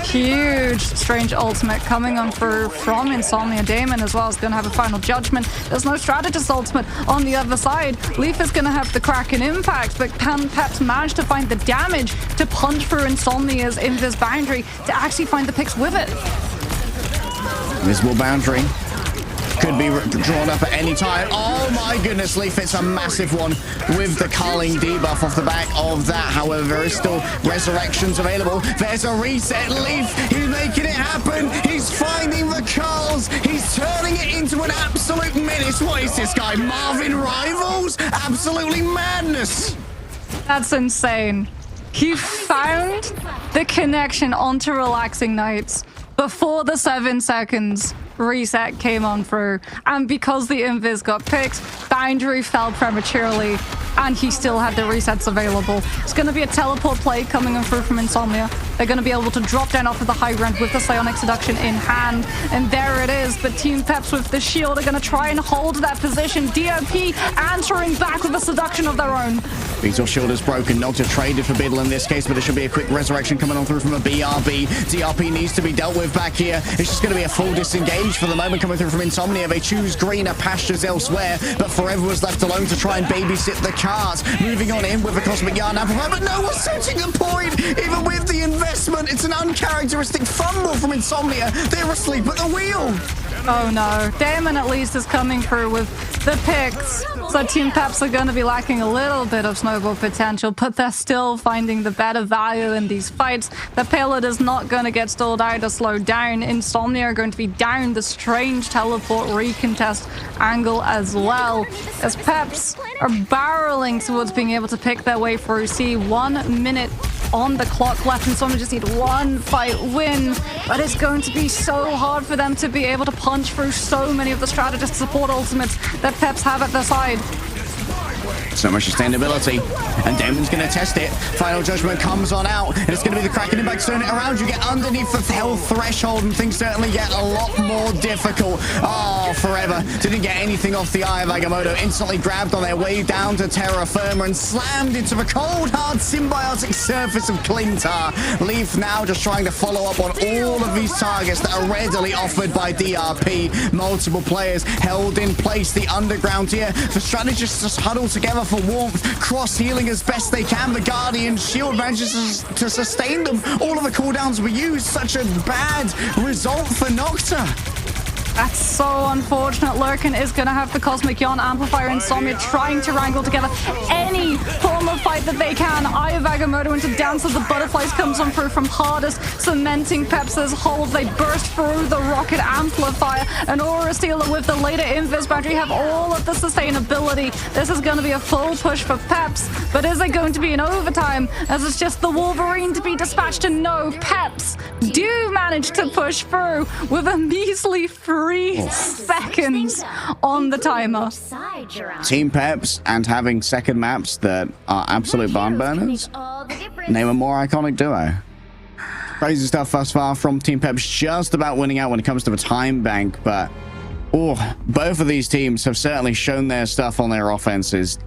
Huge Strange ultimate coming on through from Insomnia. Damon as well is going to have a final judgment. There's no strategist ultimate on the other side. Leaf is going to have the Kraken impact, but can Peps manage to find the damage to punch through Insomnia's Invis boundary to actually find the picks with it? Invisible boundary could be drawn up at any time. Oh my goodness, Leaf, it's a massive one with the culling debuff off the back of that. However, there is still resurrections available. There's a reset. Leaf, he's making it happen. He's finding the culls. He's turning it into an absolute menace. What is this guy, Marvin Rivals? Absolutely madness. That's insane. He found the connection onto Relaxing Nights before the 7 seconds reset came on through, and because the Invis got picked, boundary fell prematurely, and he still had the resets available. It's going to be a teleport play coming on through from Insomnia. They're going to be able to drop down off of the high ground with the Psionic Seduction in hand, and there it is. But Team Peps with the shield are going to try and hold that position. DRP answering back with a seduction of their own. Beetle shield is broken. Nocta traded for Biddle in this case, but there should be a quick resurrection coming on through from a BRB. DRP needs to be dealt with back here. It's just going to be a full disengage for the moment coming through from Insomnia. They choose greener pastures elsewhere, but Forever was left alone to try and babysit the cart. Moving on in with a Cosmic Yarn Amplifier, but no one's setting the point. Even with the investment, it's an uncharacteristic fumble from Insomnia. They're asleep at the wheel. Oh no, Damon at least is coming through with the picks. So Team Peps are going to be lacking a little bit of snowball potential, but they're still finding the better value in these fights. The payload is not going to get stalled out or slowed down. Insomnia are going to be down the Strange teleport recontest angle as well, as Peps are barreling towards being able to pick their way through. See, 1 minute on the clock left, and Insomnia just need one fight win, but it's going to be so hard for them to be able to punch through so many of the strategist support ultimates that Peps have at their side. So much sustainability, and Damon's going to test it. Final judgment comes on out, and it's going to be the Kraken impact. Turn it around, you get underneath the health threshold, and things certainly get a lot more difficult. Oh, Forever didn't get anything off the Eye of Agamotto. Instantly grabbed on their way down to Terra Firma and slammed into the cold, hard, symbiotic surface of Clintar. Leaf now just trying to follow up on all of these targets that are readily offered by DRP. Multiple players held in place. The underground here, the strategists just huddle together for warmth, cross healing as best they can. The Guardian shield manages to sustain them. All of the cooldowns were used. Such a bad result for Nocta. That's so unfortunate. Lurkin is going to have the Cosmic Yawn Amplifier. Insomnia trying to wrangle together any form of fight that they can. Eye of Agamotto into Dance of the Butterflies comes on through from Hardest, cementing Peps' hold. They burst through the Rocket Amplifier, and Aura Stealer with the later Invis boundary have all of the sustainability. This is going to be a full push for Peps, but is it going to be an overtime, as it's just the Wolverine to be dispatched? And no, Peps do manage to push through with a measly 3 seconds on the timer. Team Peps and having second maps that are absolute barn burners. Name a more iconic duo. Crazy stuff thus far from Team Peps, just about winning out when it comes to the time bank, but both of these teams have certainly shown their stuff on their offenses.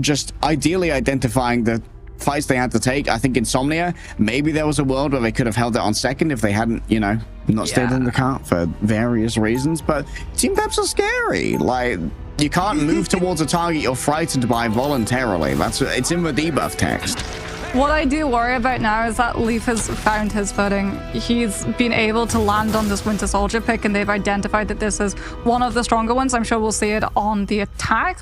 Just ideally identifying the fights they had to take. I think Insomnia, maybe there was a world where they could have held it on second if they hadn't, you know, not stayed in the cart for various reasons. But Team Peps are scary. Like, you can't move towards a target you're frightened by voluntarily. It's in the debuff text. What I do worry about now is that Leaf has found his footing. He's been able to land on this Winter Soldier pick, and they've identified that this is one of the stronger ones. I'm sure we'll see it on the attack.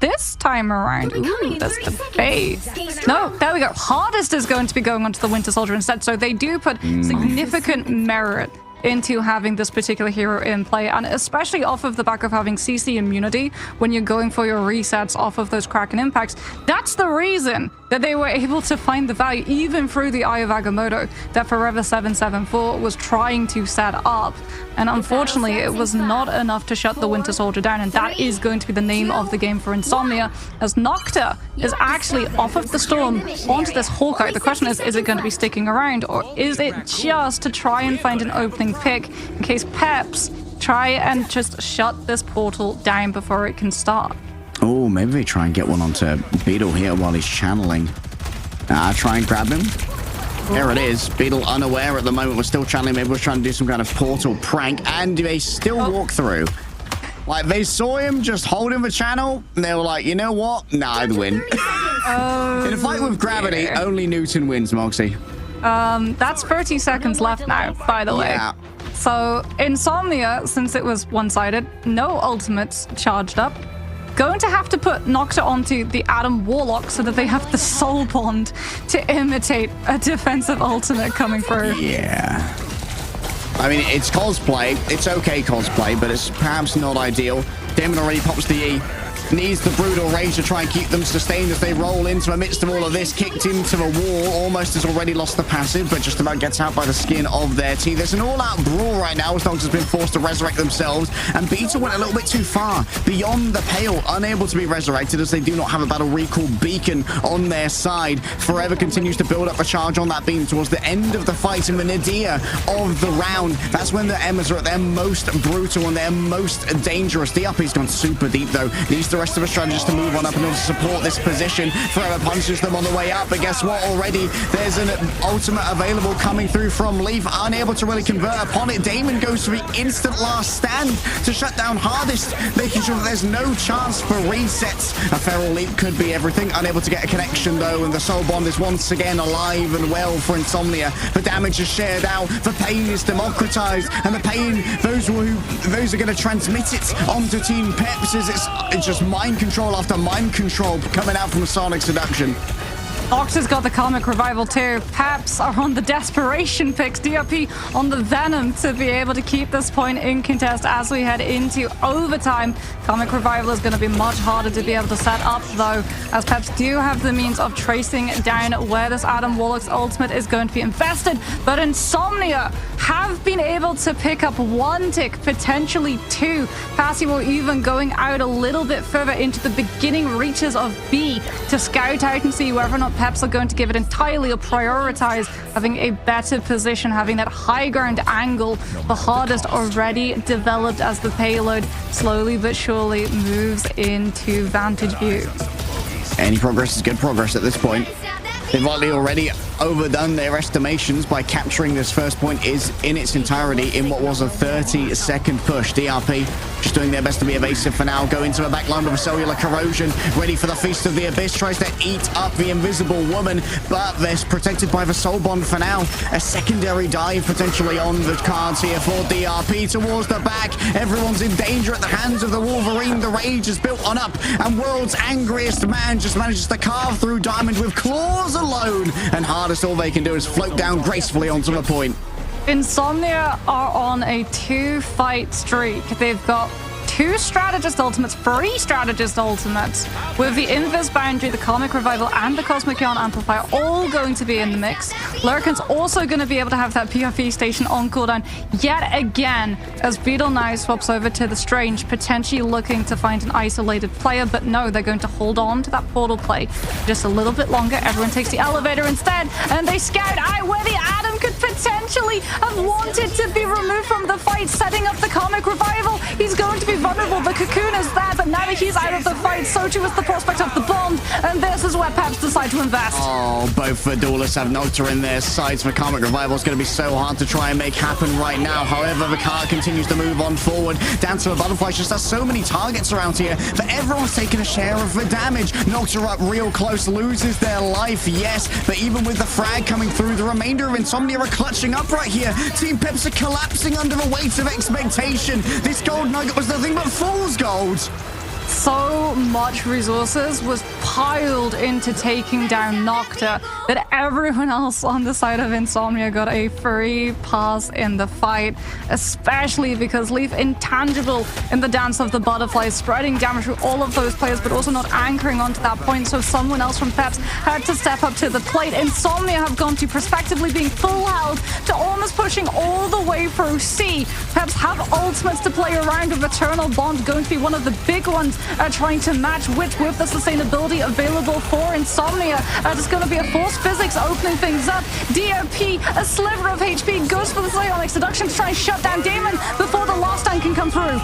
this time around? Ooh, there's debate. No, there we go. Hardest is going to be going onto the Winter Soldier instead, so they do put significant merit into having this particular hero in play, and especially off of the back of having CC immunity when you're going for your resets off of those Kraken impacts. That's the reason that they were able to find the value even through the Eye of Agamotto that Forever 774 was trying to set up, and unfortunately it was not enough to shut the Winter Soldier down, and that is going to be the name of the game for Insomnia, as Nocta is actually off of the Storm onto this Hawkeye. The question is it going to be sticking around, or is it just to try and find an opening pick in case Peps try and just shut this portal down before it can start? Oh, maybe they try and get one onto Beetle here while he's channeling. Try and grab him. There it is. Beetle unaware at the moment. We're still channeling. Maybe we're trying to do some kind of portal prank, and they still walk through. Like, they saw him just holding the channel, and they were like, you know what? Nah, I'd win. In a fight with gravity, only Newton wins, Moxie. That's 30 seconds left now, by the way. Yeah. So, Insomnia, since it was one-sided, no ultimates charged up. Going to have to put Nocta onto the Adam Warlock so that they have the soul bond to imitate a defensive ultimate coming through. Yeah. I mean, it's cosplay. It's okay cosplay, but it's perhaps not ideal. Damon already pops the E. Needs the brutal rage to try and keep them sustained as they roll into the midst of all of this. Kicked into the wall, almost has already lost the passive, but just about gets out by the skin of their teeth. There's an all-out brawl right now as Dogs has been forced to resurrect themselves, and Beetle went a little bit too far beyond the pale, unable to be resurrected as they do not have a battle recall beacon on their side. Forever continues to build up a charge on that beam towards the end of the fight in the nadir of the round. That's when the Emmas are at their most brutal and their most dangerous. DRP's gone super deep though. Needs the rest of the strategists to move on up in order to support this position. Forever punches them on the way up, but guess what? Already there's an ultimate available coming through from Leaf, unable to really convert upon it. Damon goes for the instant last stand to shut down Hardest, making sure that there's no chance for resets. A Feral Leap could be everything, unable to get a connection though, and the Soul Bond is once again alive and well for Insomnia. The damage is shared out, the pain is democratized, and the pain, those are going to transmit it onto Team Peps as it's just mind control after mind control coming out from Sonic Seduction. Nocta's got the Comic Revival too. Peps are on the Desperation picks. DRP on the Venom to be able to keep this point in contest as we head into overtime. Comic Revival is going to be much harder to be able to set up though, as Peps do have the means of tracing down where this Adam Warlock's ultimate is going to be invested. But Insomnia have been able to pick up one tick, potentially two. Passimo even going out a little bit further into the beginning reaches of B to scout out and see whether or not Peps are going to give it entirely or prioritize having a better position, having that high ground angle. The Hardest already developed as the payload slowly but surely moves into vantage view. Any progress is good progress at this point. They've likely already overdone their estimations by capturing this first point is in its entirety in what was a 30-second push. DRP just doing their best to be evasive for now. Go into the back line with a cellular corrosion, ready for the Feast of the Abyss. Tries to eat up the Invisible Woman, but they're protected by the Soul Bond for now. A secondary dive potentially on the cards here for DRP towards the back. Everyone's in danger at the hands of the Wolverine. The rage is built on up, and World's Angriest Man just manages to carve through Diamond with claws alone, and Hardest all they can do is float down gracefully onto the point. Insomnia are on a 2-fight streak. They've got 2 strategist ultimates, 3 strategist ultimates, with the Invis Boundary, the Comic Revival, and the Cosmic Ion Amplifier all going to be in the mix. Lurkin's also going to be able to have that PFE station on cooldown yet again, as Beetle now swaps over to the Strange, potentially looking to find an isolated player, but no, they're going to hold on to that portal play just a little bit longer. Everyone takes the elevator instead, and they scout out where the Atom could potentially have wanted to be removed from the fight, setting up the Comic Revival. He's going to be vulnerable. The Cocoon is there, but now that he's out of the fight, so too is the prospect of the Bond, and this is where Peps decide to invest. Oh, both the duelists have Nocta in their sights. The Comic Revival is going to be so hard to try and make happen right now. However, the car continues to move on forward. Down to the Butterfly, just has so many targets around here, but everyone's taking a share of the damage. Nocta up real close, loses their life, yes, but even with the frag coming through, the remainder of Insomnia are clutching up right here. Team Peps are collapsing under the weight of expectation. This gold nugget was nothing but fool's gold. so much resources was piled into taking down Nocta that everyone else on the side of Insomnia got a free pass in the fight, especially because Leaf intangible in the Dance of the Butterflies, spreading damage through all of those players, but also not anchoring onto that point, so someone else from Peps had to step up to the plate. Insomnia have gone to prospectively being full health to almost pushing all the way through C. Peps have ultimates to play around with Eternal Bond, going to be one of the big ones trying to match which with the sustainability available for Insomnia. It's going to be a force physics opening things up. DOP, a sliver of HP, goes for the psionic seduction to try and shut down Damon before the last stand can come through.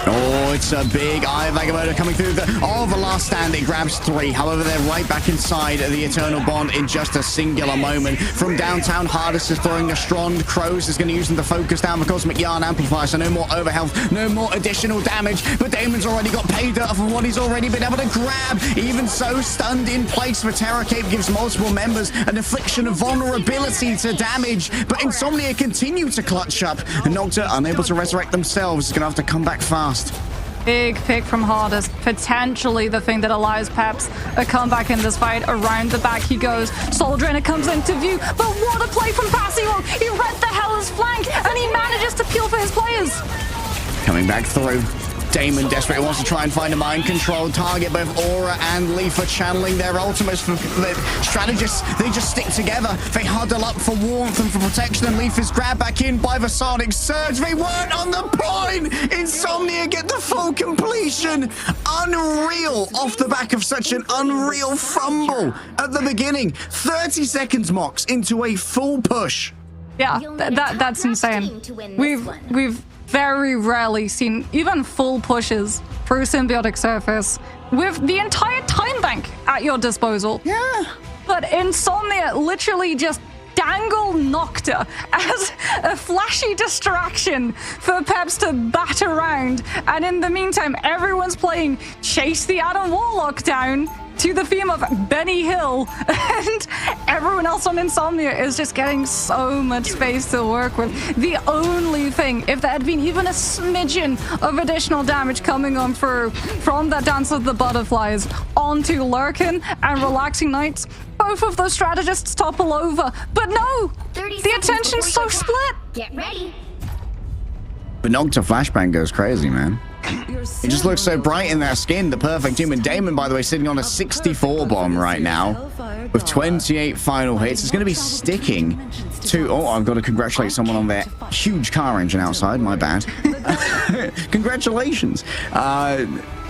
Oh, it's a big Eye of Agamotto coming through. The last stand, it grabs 3. However, they're right back inside the Eternal Bond in just a singular moment. From downtown, Hardest is throwing a strong. Crows is going to use them to focus down the Cosmic Yarn Amplifier, so no more overhealth, no more additional damage. But Damon's already got pay dirt for what he's already been able to grab. Even so, stunned in place for Terror Cape gives multiple members an affliction of vulnerability to damage. But Insomnia continue to clutch up. And Nocta, unable to resurrect themselves, is going to have to come back fast. Big pick from Hardest, potentially the thing that allows Peps a comeback in this fight. Around the back he goes. Soul Drainer comes into view, but what a play from Passio! He read the Hellas flank, and he manages to peel for his players. Coming back through. Damon desperately wants to try and find a mind-controlled target. Both Aura and Leaf are channeling their ultimates. For the strategists, they just stick together. They huddle up for warmth and for protection, and Leaf is grabbed back in by the Sonic Surge. They weren't on the point! Insomnia get the full completion! Unreal off the back of such an unreal fumble at the beginning. 30 seconds, Mox, into a full push. Yeah, that's insane. We've very rarely seen even full pushes through Symbiotic Surface with the entire time bank at your disposal. Yeah. But Insomnia literally just dangle Nocta as a flashy distraction for Peps to bat around. And in the meantime, everyone's playing Chase the Adam Warlock down to the theme of Benny Hill, and everyone else on Insomnia is just getting so much space to work with. The only thing, if there had been even a smidgen of additional damage coming on through from that Dance of the Butterflies onto Lurkin and Relaxing Nights, both of those strategists topple over. But no, the attention's so split. Get ready. But Nocta Flashbang goes crazy, man. It just looks so bright in their skin, the perfect human. Damon, by the way, sitting on a 64 bomb right now with 28 final hits. It's going to be sticking to... Oh, I've got to congratulate someone on their huge car engine outside. My bad. Congratulations.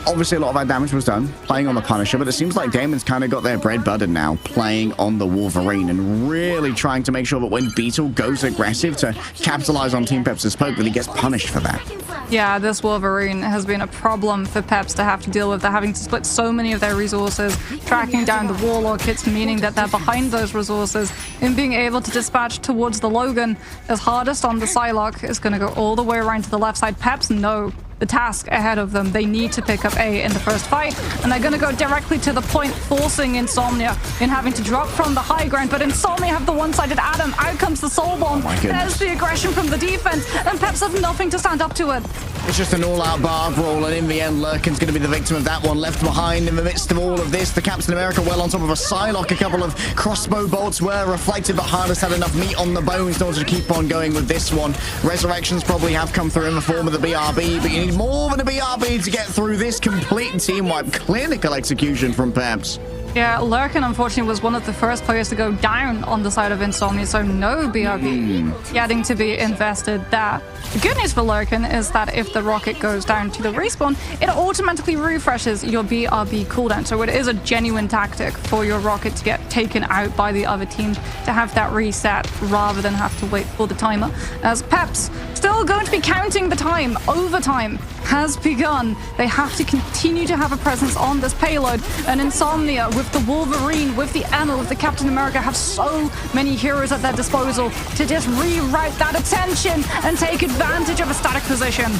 Obviously, a lot of our damage was done playing on the Punisher, but it seems like Damon's kind of got their bread buttered now, playing on the Wolverine and really trying to make sure that when Beetle goes aggressive to capitalize on Team Peps' poke, that he gets punished for that. Yeah, this Wolverine has been a problem for Peps to have to deal with. They're having to split so many of their resources, tracking down the Warlock. It's meaning that they're behind those resources in being able to dispatch towards the Logan. As Hardest on the Psylocke is going to go all the way around to the left side. Peps know the task ahead of them. They need to pick up A in the first fight, and they're going to go directly to the point, forcing Insomnia in having to drop from the high ground. But Insomnia have the one-sided Adam. Out comes the Soul Bomb. There's the aggression from the defense, and Peps have nothing to stand up to it. It's just an all-out bar brawl, and in the end, Lurkin's going to be the victim of that one. Left behind in the midst of all of this, the Captain America well on top of a Psylocke. A couple of crossbow bolts were reflected, but Hardest had enough meat on the bones in order to keep on going with this one. Resurrections probably have come through in the form of the BRB, but you need more than a BRB to get through this complete team-wipe. Clinical execution from Peps. Yeah, Lurkin, unfortunately, was one of the first players to go down on the side of Insomnia, so no BRB getting to be invested there. The good news for Lurkin is that if the rocket goes down to the respawn, it automatically refreshes your BRB cooldown, so it is a genuine tactic for your rocket to get taken out by the other team to have that reset rather than have to wait for the timer. As Peps still going to be counting the time. Overtime has begun. They have to continue to have a presence on this payload, and Insomnia with the Wolverine, with the Emma, with the Captain America have so many heroes at their disposal to just reroute that attention and take advantage of a static position.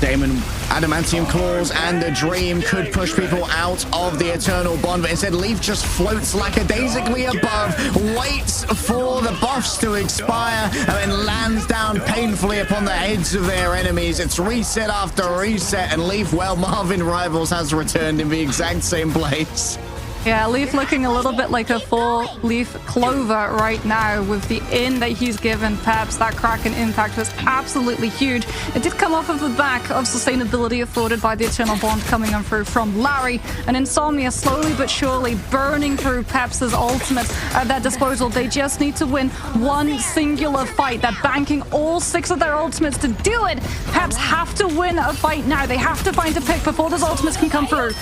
Damon, Adamantium Claws and the Dream could push people out of the Eternal Bond, but instead Leaf just floats lackadaisically above, waits for the buffs to expire, and then lands down painfully upon the heads of their enemies. It's reset after reset, and Leaf, well, Marvin Rivals has returned in the exact same place. Yeah, Leaf looking a little bit like a four-leaf clover right now with the in that he's given Peps. That Kraken impact was absolutely huge. It did come off of the back of sustainability afforded by the Eternal Bond coming on through from Larry, and Insomnia slowly but surely burning through Peps' ultimates at their disposal. They just need to win one singular fight. They're banking all 6 of their ultimates to do it. Peps have to win a fight now. They have to find a pick before those ultimates can come through.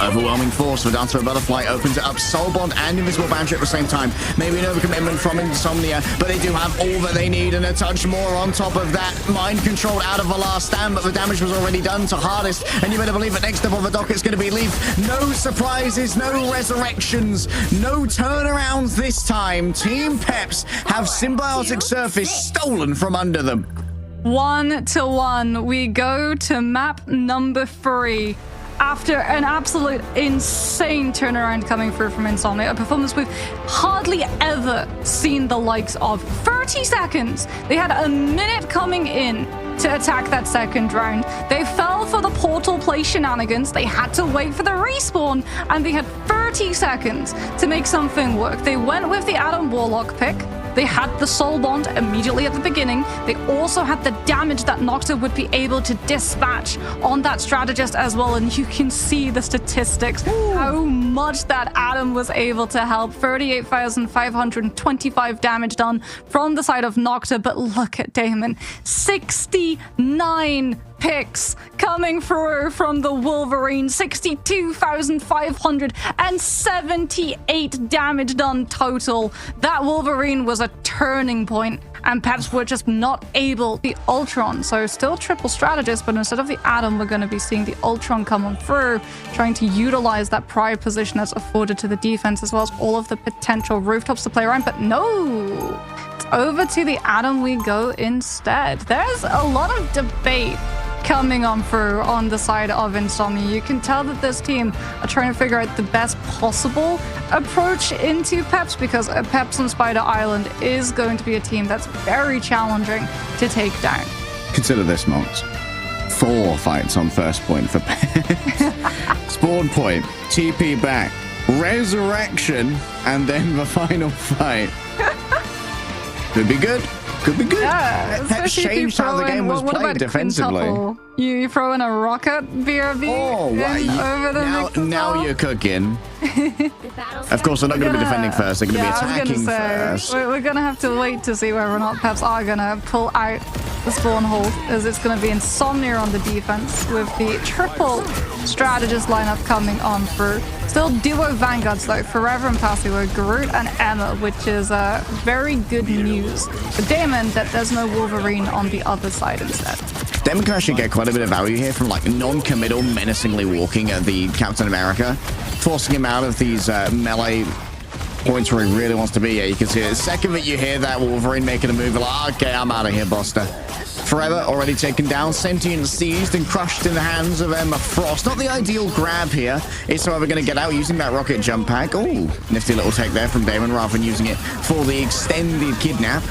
Overwhelming force for Dancer Butterfly opens it up. Soul Bond and Invisible Boundary at the same time. Maybe an overcommitment from Insomnia, but they do have all that they need and a touch more on top of that. Mind controlled out of the last stand, but the damage was already done to Hardest, and you better believe that next up on the docket's going to be Leaf. No surprises, no resurrections, no turnarounds this time. Team Peps have Symbiotic Surface stolen from under them. 1-1. We go to map number 3. After an absolute insane turnaround coming through from Insomnia, a performance we've hardly ever seen the likes of. 30 seconds! They had a minute coming in to attack that second round. They fell for the portal play shenanigans. They had to wait for the respawn, and they had 30 seconds to make something work. They went with the Adam Warlock pick. They had the Soul Bond immediately at the beginning. They also had the damage that Nocta would be able to dispatch on that strategist as well. And you can see the statistics, how much that Adam was able to help. 38,525 damage done from the side of Nocta. But look at Damon, 69 picks coming through from the Wolverine. 62,578 damage done total. That Wolverine was a turning point, and Peps were just not able. The Ultron, so still triple strategist, but instead of the Adam, we're going to be seeing the Ultron come on through, trying to utilize that prior position that's afforded to the defense, as well as all of the potential rooftops to play around. But no, it's over to the Adam we go instead. There's a lot of debate coming on through on the side of Insomnia. You can tell that this team are trying to figure out the best possible approach into Peps, because Peps on Spider Island is going to be a team that's very challenging to take down. Consider this, Monks. 4 fights on first point for Peps. Spawn point, TP back, resurrection, and then the final fight. Could be good. Could be good. Yeah, That's changed how the game was played defensively. You throw in a rocket BRB over the now you're cooking. Of course, they're not going to be defending first. They're going to be attacking first. We're going to have to wait to see whether or not Peps are going to pull out the spawn hold, as it's going to be Insomnia on the defense with the triple strategist lineup coming on through. Still duo Vanguards though, Forever and Passio, Groot and Emma, which is very good news for Damon that there's no Wolverine on the other side instead. Damon can actually get quite a bit of value here from like non-committal, menacingly walking at the Captain America, forcing him out of these melee points where he really wants to be. Yeah, you can see it. The second that you hear that Wolverine making a move, you're like, okay, I'm out of here, Buster. Forever already taken down, Sentient seized and crushed in the hands of Emma Frost. Not the ideal grab here. Is however going to get out using that rocket jump pack. Oh, nifty little take there from Damon rather than using it for the extended kidnap.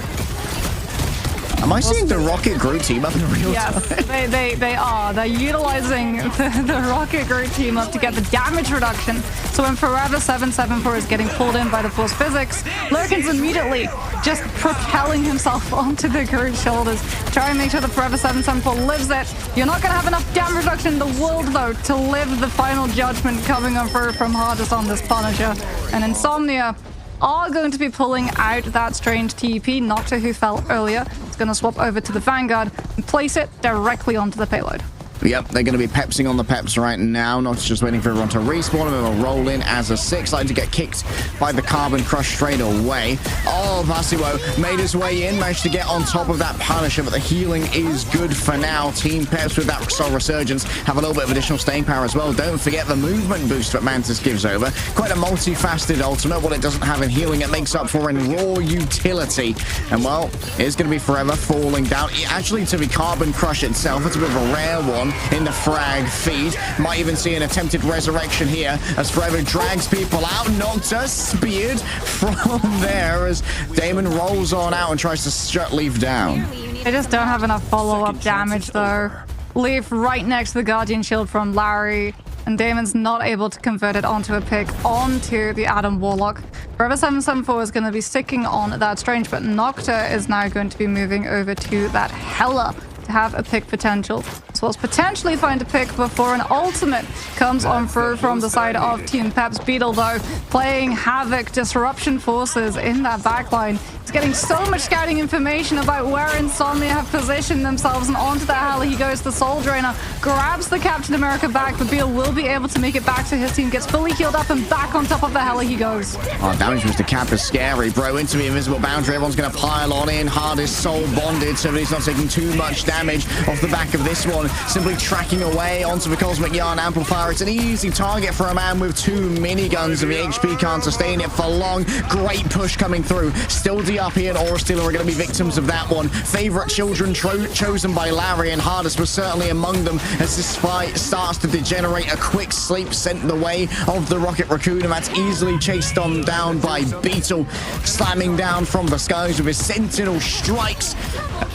Am I seeing the Rocket Groot team up in real time? Yes, they are. They're utilizing the Rocket Groot team up to get the damage reduction. So when Forever 774 is getting pulled in by the Force Physics, Lurkin's immediately just propelling himself onto the Groot shoulders. Try and make sure the Forever 774 lives it. You're not going to have enough damage reduction in the world, though, to live the final judgment coming on through from Hardest on this Punisher. And Insomnia are going to be pulling out that strange TP. Nocta, who fell earlier, is going to swap over to the Vanguard and place it directly onto the payload. Yep, they're going to be pepsing on the Peps right now. Not just waiting for everyone to respawn, and they'll roll in as a 6. Like to get kicked by the Carbon Crush straight away. Oh, Pasiwo made his way in, managed to get on top of that Punisher, but the healing is good for now. Team Peps with that Soul Resurgence have a little bit of additional staying power as well. Don't forget the movement boost that Mantis gives over. Quite a multifaceted ultimate. What it doesn't have in healing, it makes up for in raw utility. And, well, it's going to be forever falling down. Actually, to be Carbon Crush itself, it's a bit of a rare one in the frag feed. Might even see an attempted resurrection here as Forever drags people out. Nocta speared from there as Damon rolls on out and tries to shut Leaf down. They just don't have enough follow-up damage though. Leaf right next to the Guardian Shield from Larry, and Damon's not able to convert it onto a pick onto the Adam Warlock. Forever 774 is going to be sticking on that Strange, but Nocta is now going to be moving over to that Hela to have a pick potential. So let's potentially find a pick before an ultimate comes on through from the side of Team Peps. Beetle, though, playing havoc, disruption forces in that backline. He's getting so much scouting information about where Insomnia have positioned themselves, and onto the Hela he goes. The Soul Drainer grabs the Captain America back, but Beetle will be able to make it back to his team, gets fully healed up, and back on top of the Hela he goes. Oh, damage Mr. Cap is scary, bro. Into the invisible boundary, everyone's going to pile on in. Hardest soul bonded, so he's not taking too much damage off the back of this one. Simply tracking away onto the Cosmic Yarn Amplifier. It's an easy target for a man with 2 miniguns, and the HP can't sustain it for long. Great push coming through. Still DRP and Aura Stealer are going to be victims of that one. Favorite children chosen by Larry, and Hardest was certainly among them as this fight starts to degenerate. A quick sleep sent the way of the Rocket Raccoon, and that's easily chased on down by Beetle, slamming down from the skies with his Sentinel strikes.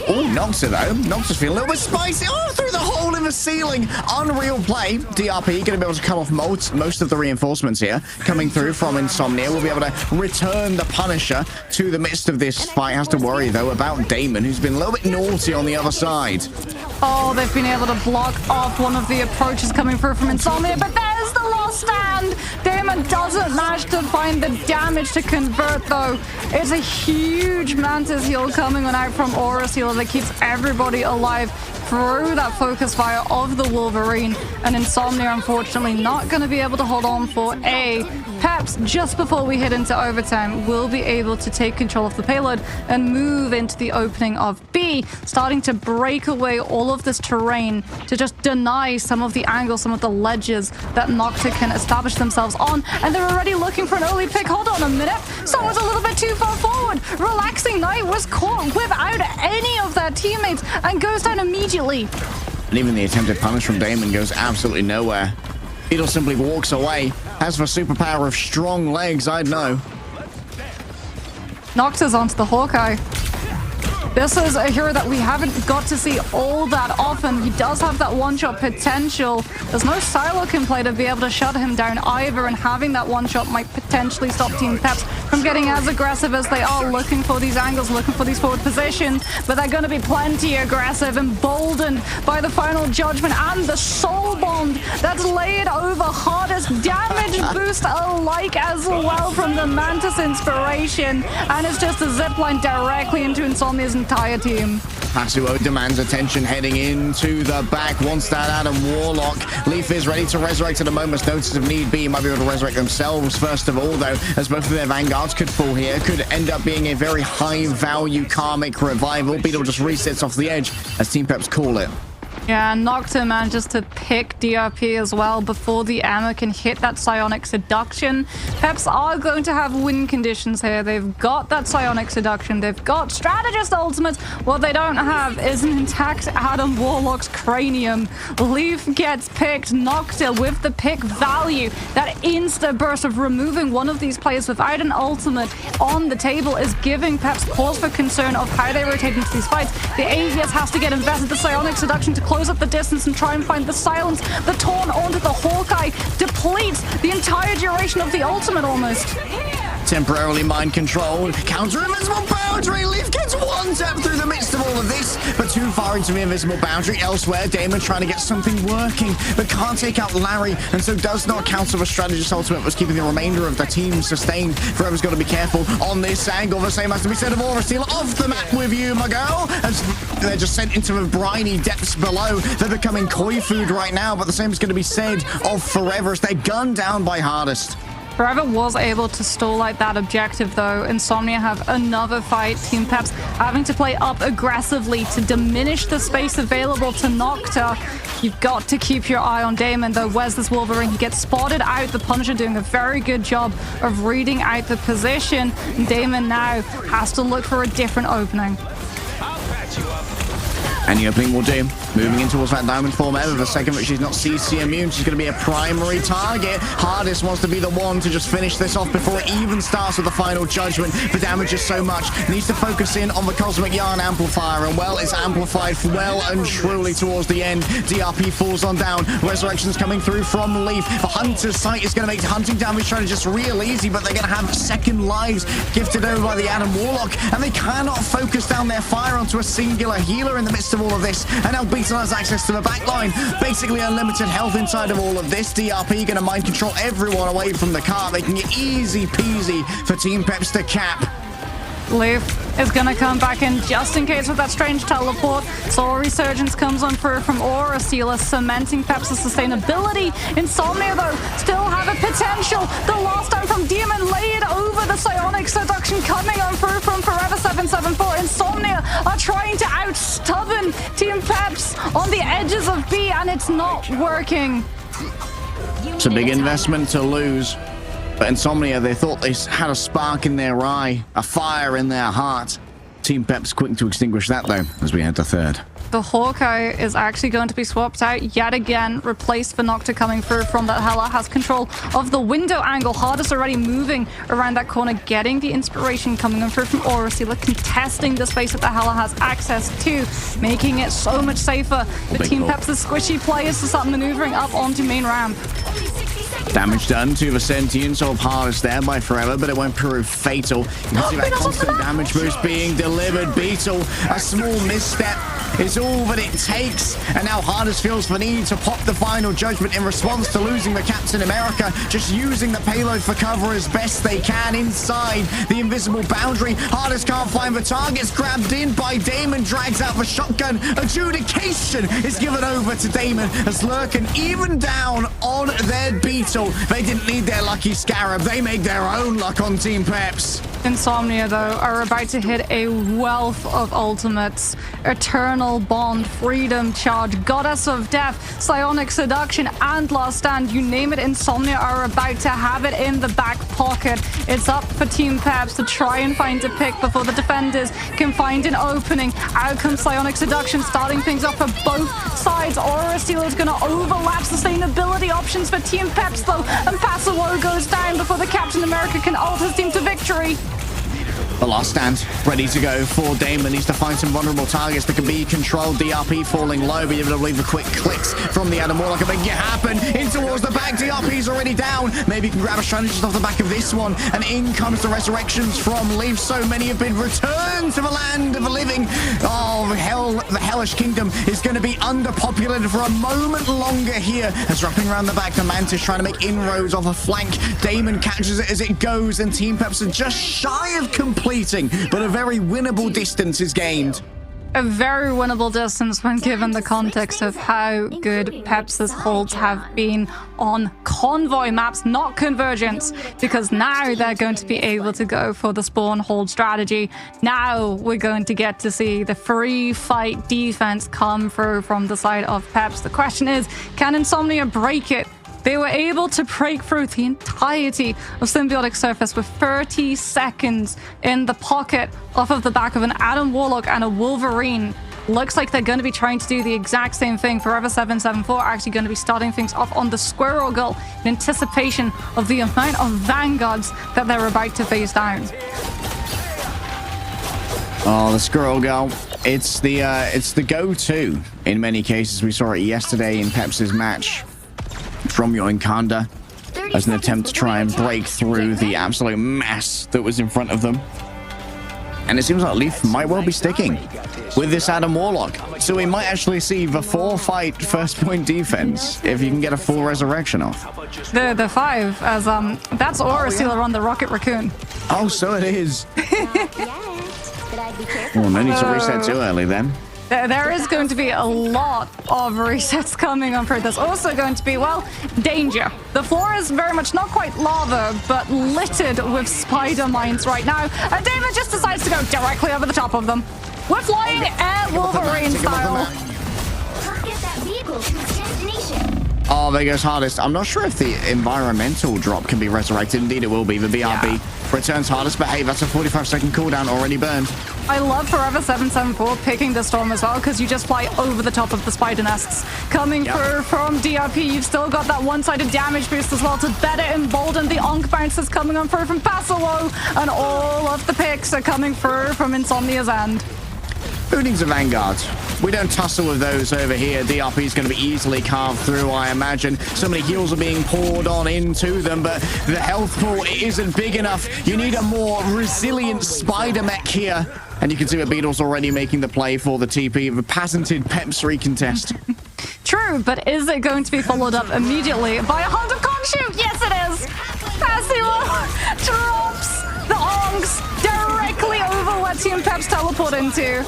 Oh, Nocta though. Nocta's feeling a little bit spicy. Oh, through the hole in the ceiling. Unreal play. DRP going to be able to cut off most of the reinforcements here coming through from Insomnia. We'll be able to return the Punisher to the midst of this fight. Has to worry though about Damon, who's been a little bit naughty on the other side. Oh, they've been able to block off one of the approaches coming through from Insomnia, but there's the last stand. Damon doesn't manage to find the damage to convert though. It's a huge Mantis heal coming on out from Aura Stealer that keeps everybody alive through that focus fire of the Wolverine, and Insomnia unfortunately not going to be able to hold on for A. Peps, just before we head into overtime, will be able to take control of the payload and move into the opening of B, starting to break away all of this terrain to just deny some of the angles, some of the ledges that Nocta can establish themselves on, and they're already looking for an early pick. Hold on a minute, someone's a little bit too far forward. Relaxing Knight was caught without any of their teammates and goes down immediately. And even the attempted punish from Damon goes absolutely nowhere. Beetle simply walks away. As for superpower of strong legs, I'd know. Nocta's onto the Hawkeye. This is a hero that we haven't got to see all that often. He does have that one-shot potential. There's no silo can play to be able to shut him down either, and having that one-shot might potentially stop Team Peps from getting as aggressive as they are, looking for these angles, looking for these forward positions, but they're going to be plenty aggressive, emboldened by the final judgment and the soul bond that's laid over. Hardest damage boost alike as well from the Mantis inspiration, and it's just a zipline directly into Insomnia's entire team. Pasiwo demands attention heading into the back. Wants that Adam Warlock. Leaf is ready to resurrect at a moment's notice if need be. Might be able to resurrect themselves first of all, though, as both of their vanguards could fall here. Could end up being a very high value karmic revival. Beetle just resets off the edge as Team Peps call it. Yeah, Nocta manages to pick DRP as well before the ammo can hit that Psionic Seduction. Peps are going to have win conditions here. They've got that Psionic Seduction. They've got Strategist Ultimates. What they don't have is an intact Adam Warlock's cranium. Leaf gets picked. Nocta with the pick value. That insta burst of removing one of these players without an ultimate on the table is giving Peps cause for concern of how they rotate into these fights. The AVS has to get invested. The Psionic Seduction to close up the distance and try and find the silence. The taunt onto the Hawkeye depletes the entire duration of the ultimate almost. Temporarily mind controlled. Counter invisible boundary. Leaf gets one step through the midst of all of this, but too far into the invisible boundary. Elsewhere, Damon trying to get something working, but can't take out Larry, and so does not counter the strategist ultimate, was keeping the remainder of the team sustained. Forever's got to be careful on this angle. The same has to be said of Aura Stealer. Off the map with you, my girl. As they're just sent into the briny depths below. They're becoming koi food right now, but the same is going to be said of Forever as they're gunned down by Hardest. Forever was able to stall out that objective, though. Insomnia have another fight. Team Peps having to play up aggressively to diminish the space available to Nocta. You've got to keep your eye on Damon, though. Where's this Wolverine? He gets spotted out. The Punisher doing a very good job of reading out the position. Damon now has to look for a different opening. And the opening will do. Moving in towards that diamond form ever. The second that she's not CC immune, she's going to be a primary target. Hardest wants to be the one to just finish this off before it even starts with the final judgment. The damage is so much. Needs to focus in on the Cosmic Yarn amplifier. And well, it's amplified well and truly towards the end. DRP falls on down. Resurrection's coming through from Leaf. The Hunter's Sight is going to make hunting damage trying to just real easy, but they're going to have second lives gifted over by the Adam Warlock. And they cannot focus down their fire onto a singular healer in the midst of all of this. And now Beetle has access to the backline. Basically unlimited health inside of all of this. DRP going to mind control everyone away from the car, making it easy peasy for Team Peps to cap. Leaf is going to come back in just in case with that strange teleport. Soul Resurgence comes on through from Aura Sealer, cementing Peps' sustainability. Insomnia, though, still have a potential. The last time from Demon laid over the Psionic Seduction coming on through from Forever 774. Insomnia are trying to out-stubborn Team Peps on the edges of B, and it's not working. It's a big investment to lose. But Insomnia, they thought they had a spark in their eye, a fire in their heart. Team Peps quick to extinguish that, though, as we head to third. The Hawkeye is actually going to be swapped out yet again, replaced for Nocta coming through from that Hela, has control of the window angle. Hardest already moving around that corner, getting the inspiration coming in through from Aura Sealer, contesting the space that the Hela has access to, making it so much safer for Team Peps, the squishy players, to start maneuvering up onto main ramp. Damage done to the sentience of Hardest there by Forever, but it won't prove fatal. You can see that constant damage boost being delivered. Beetle, a small misstep is all that it takes, and now Hardest feels the need to pop the final judgment in response to losing the Captain America, just using the payload for cover as best they can inside the invisible boundary. Hardest can't find the targets, grabbed in by Damon, drags out the shotgun. Adjudication is given over to Damon as Lurkin even down on their Beetle. They didn't need their lucky scarab, they made their own luck on Team Peps. Insomnia, though, are about to hit a wealth of ultimates. Eternal Bond, Freedom Charge, Goddess of Death, Psionic Seduction, and Last Stand. You name it, Insomnia are about to have it in the back pocket. It's up for Team Peps to try and find a pick before the defenders can find an opening. Out comes Psionic Seduction, starting things off for both sides. Aura Steel is going to overlap sustainability options for Team Peps, though, and Pasawo goes down before the Captain America can ult his team to victory. The Last Stand ready to go for Damon. Needs to find some vulnerable targets that can be controlled. DRP falling low, but you're able to leave the quick clicks from the Adam Warlock. Make it happen. In towards the back. DRP's already down. Maybe you can grab a strategist off the back of this one. And in comes the resurrections from Leaf. So many have been returned to the land of the living. Oh, the hellish kingdom is going to be underpopulated for a moment longer here. As wrapping around the back, the Mantis trying to make inroads off a flank. Damon catches it as it goes, and Team Peps are just shy of complete. But a very winnable distance is gained. A very winnable distance when given the context of how good Peps' holds have been on convoy maps, not convergence, because now they're going to be able to go for the spawn hold strategy. Now we're going to get to see the free fight defense come through from the side of Peps. The question is, can Insomnia break it? They were able to break through the entirety of Symbiotic Surface with 30 seconds in the pocket off of the back of an Adam Warlock and a Wolverine. Looks like they're going to be trying to do the exact same thing. Forever 774 actually going to be starting things off on the Squirrel Girl in anticipation of the amount of Vanguards that they're about to face down. Oh, the Squirrel Girl. It's the go-to in many cases. We saw it yesterday in Peps' match from your Enkanda as an attempt to try and break through the absolute mess that was in front of them. And it seems like Leaf might well be sticking with this Adam Warlock. So we might actually see the 4-fight first point defense if you can get a full resurrection off. The 5, as that's Aura Sealer on the Rocket Raccoon. Oh, so it is. Well, no need to reset too early then. There is going to be a lot of resets coming on for this. Also going to be, well, danger. The floor is very much not quite lava, but littered with spider mines right now. And David just decides to go directly over the top of them. We're flying Air Wolverine style. Get that vehicle to its destination. Oh, there goes Hardest. I'm not sure if the environmental drop can be resurrected. Indeed, it will be. The BRB returns Hardest, but hey, that's a 45-second cooldown already burned. I love Forever 774 picking the storm as well, because you just fly over the top of the spider nests. Coming through from DRP, you've still got that one-sided damage boost as well to better embolden the Onk bounces coming on through from Pasowo, and all of the picks are coming through from Insomnia's end. Who needs a Vanguard? We don't tussle with those over here. DRP is going to be easily carved through, I imagine. So many heals are being poured on into them, but the health pool isn't big enough. You need a more resilient spider mech here. And you can see that Beetle's already making the play for the TP of a patented Peps recontest. True, but is it going to be followed up immediately by a Honda Conchu? Yes, it is! Passivo drops the Onks directly over what Team Peps teleport into.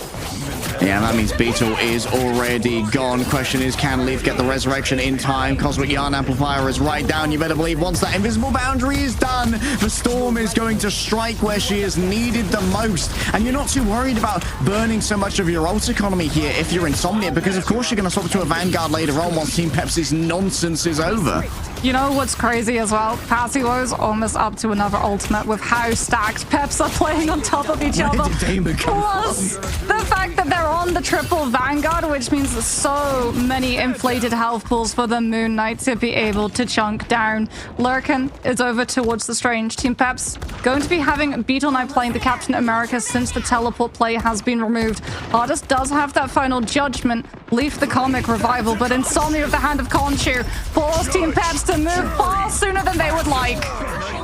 Yeah, that means Beetle is already gone. Question is, can Leaf get the resurrection in time? Cosmic Yarn Amplifier is right down. You better believe once that invisible boundary is done, the Storm is going to strike where she is needed the most. And you're not too worried about burning so much of your ult economy here if you're Insomnia, because of course you're going to swap to a Vanguard later on once Team Peps' nonsense is over. You know what's crazy as well? Passivo's almost up to another ultimate with how stacked Peps are playing on top of each other. Plus the fact that they're on the triple Vanguard, which means there's so many inflated health pools for the Moon Knight to be able to chunk down. Lurkin is over towards the Strange. Team Peps going to be having Beetle Knight playing the Captain America since the teleport play has been removed. Hardest does have that final judgment. Leaf the comic revival, but Insomnia with the Hand of Conchu force Team Peps to move far sooner than they would like.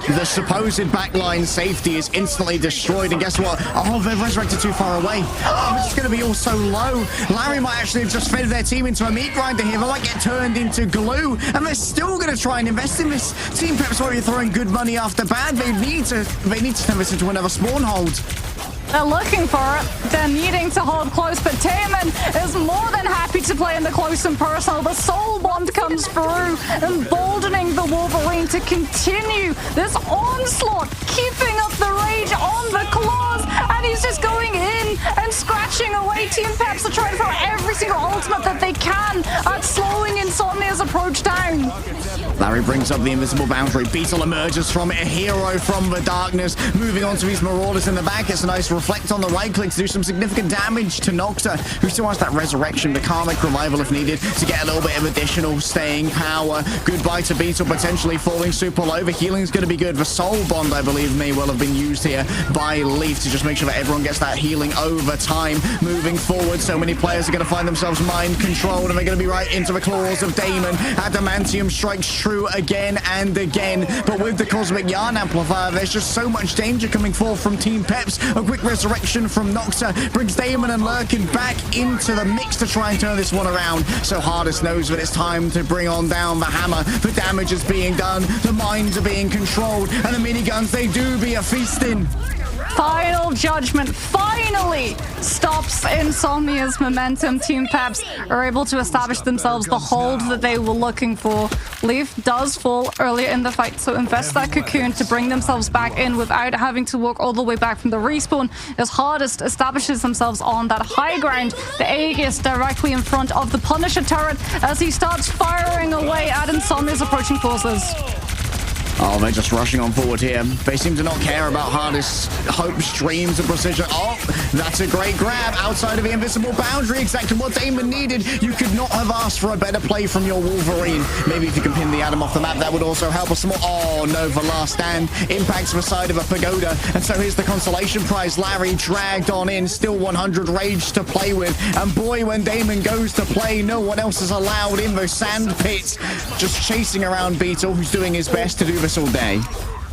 The supposed backline safety is instantly destroyed, and guess what? Oh, they've resurrected too far away. Oh, it's going to be all so low. Larry might actually have just fed their team into a meat grinder here. They might get turned into glue, and they're still going to try and invest in this. Team Peps won't be throwing good money after bad. They need to turn this into another spawn hold. They're looking for it. They're needing to hold close, but Taman is more than happy to play in the close and personal. The Soul Bond comes through, emboldening the Wolverine to continue this onslaught, keeping up the rage on the claws, and he's just going in and scratching away. Team Peps are trying to throw every single ultimate that they can at slowing Insomnia's approach down. Larry brings up the invisible boundary. Beetle emerges from it, a hero from the darkness, moving on to his Marauders in the back. It's a nice reflect on the right click to do some significant damage to Nocta, who still has that resurrection, the karmic revival if needed, to get a little bit of additional staying power. Goodbye to Beetle, potentially falling super low. The healing's going to be good. The Soul Bond, I believe, may well have been used here by Leaf to just make sure that everyone gets that healing over time. Moving forward, so many players are going to find themselves mind controlled, and they're going to be right into the claws of Damon. Adamantium strikes true again and again, but with the Cosmic Yarn Amplifier, there's just so much danger coming forth from Team Peps. A quick resurrection from Nocta brings Damon and Lurkin back into the mix to try and turn this one around. So Hardest knows that it's time to bring on down the hammer. The damage is being done, the mines are being controlled, and the miniguns, they do be a feasting. Final judgment finally stops Insomnia's momentum. Team Peps are able to establish themselves the hold that they were looking for. Leaf does fall earlier in the fight, so invest that cocoon to bring themselves back in without having to walk all the way back from the respawn, as Hardest establishes themselves on that high ground. The Aegis directly in front of the Punisher turret as he starts firing away at Insomnia's approaching forces. Oh, they're just rushing on forward here. They seem to not care about Hardest's hopes, dreams, and precision. Oh, that's a great grab outside of the invisible boundary. Exactly what Damon needed. You could not have asked for a better play from your Wolverine. Maybe if you can pin the Atom off the map, that would also help us more. Oh, no, the last stand impacts the side of a pagoda. And so here's the consolation prize. Larry dragged on in, still 100 rage to play with. And boy, when Damon goes to play, no one else is allowed in those sand pits. Just chasing around Beetle, who's doing his best to do this all day.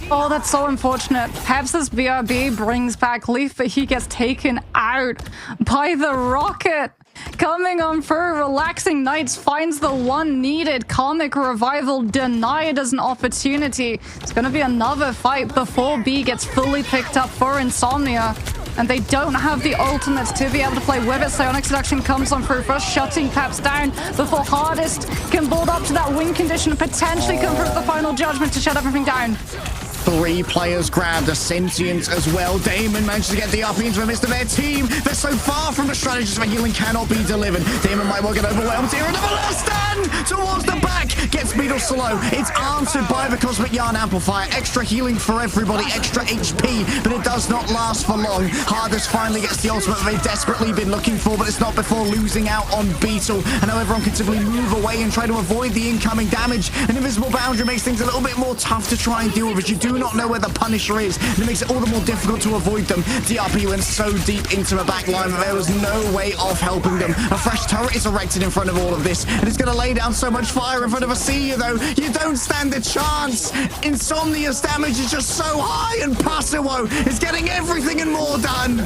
Oh, that's so unfortunate. Peps' BRB brings back Leaf, but he gets taken out by the rocket. Coming on through, Relaxing Nights finds the one needed comic revival denied as an opportunity. It's going to be another fight before B gets fully picked up for Insomnia. and they don't have the ultimates to be able to play with it. Psionic Seduction comes on through first, shutting Peps down before Hardest can build up to that win condition and potentially come through the final judgment to shut everything down. 3 players grabbed, a sentient as well. Damon managed to get the up into the midst of their team. They're so far from the strategist where healing cannot be delivered. Damon might well get overwhelmed here. Another last stand towards the back. Gets Beetle slow. It's answered by the Cosmic Yarn Amplifier. Extra healing for everybody, extra HP, but it does not last for long. Hardest finally gets the ultimate they've desperately been looking for, but it's not before losing out on Beetle. And now everyone can simply move away and try to avoid the incoming damage. An invisible boundary makes things a little bit more tough to try and deal with, as you do not know where the Punisher is, and it makes it all the more difficult to avoid them. DRP went so deep into the back line that there was no way of helping them. A fresh turret is erected in front of all of this, and it's going to lay down so much fire in front of Asia, though. You don't stand a chance. Insomnia's damage is just so high, and Pasiwo is getting everything and more done.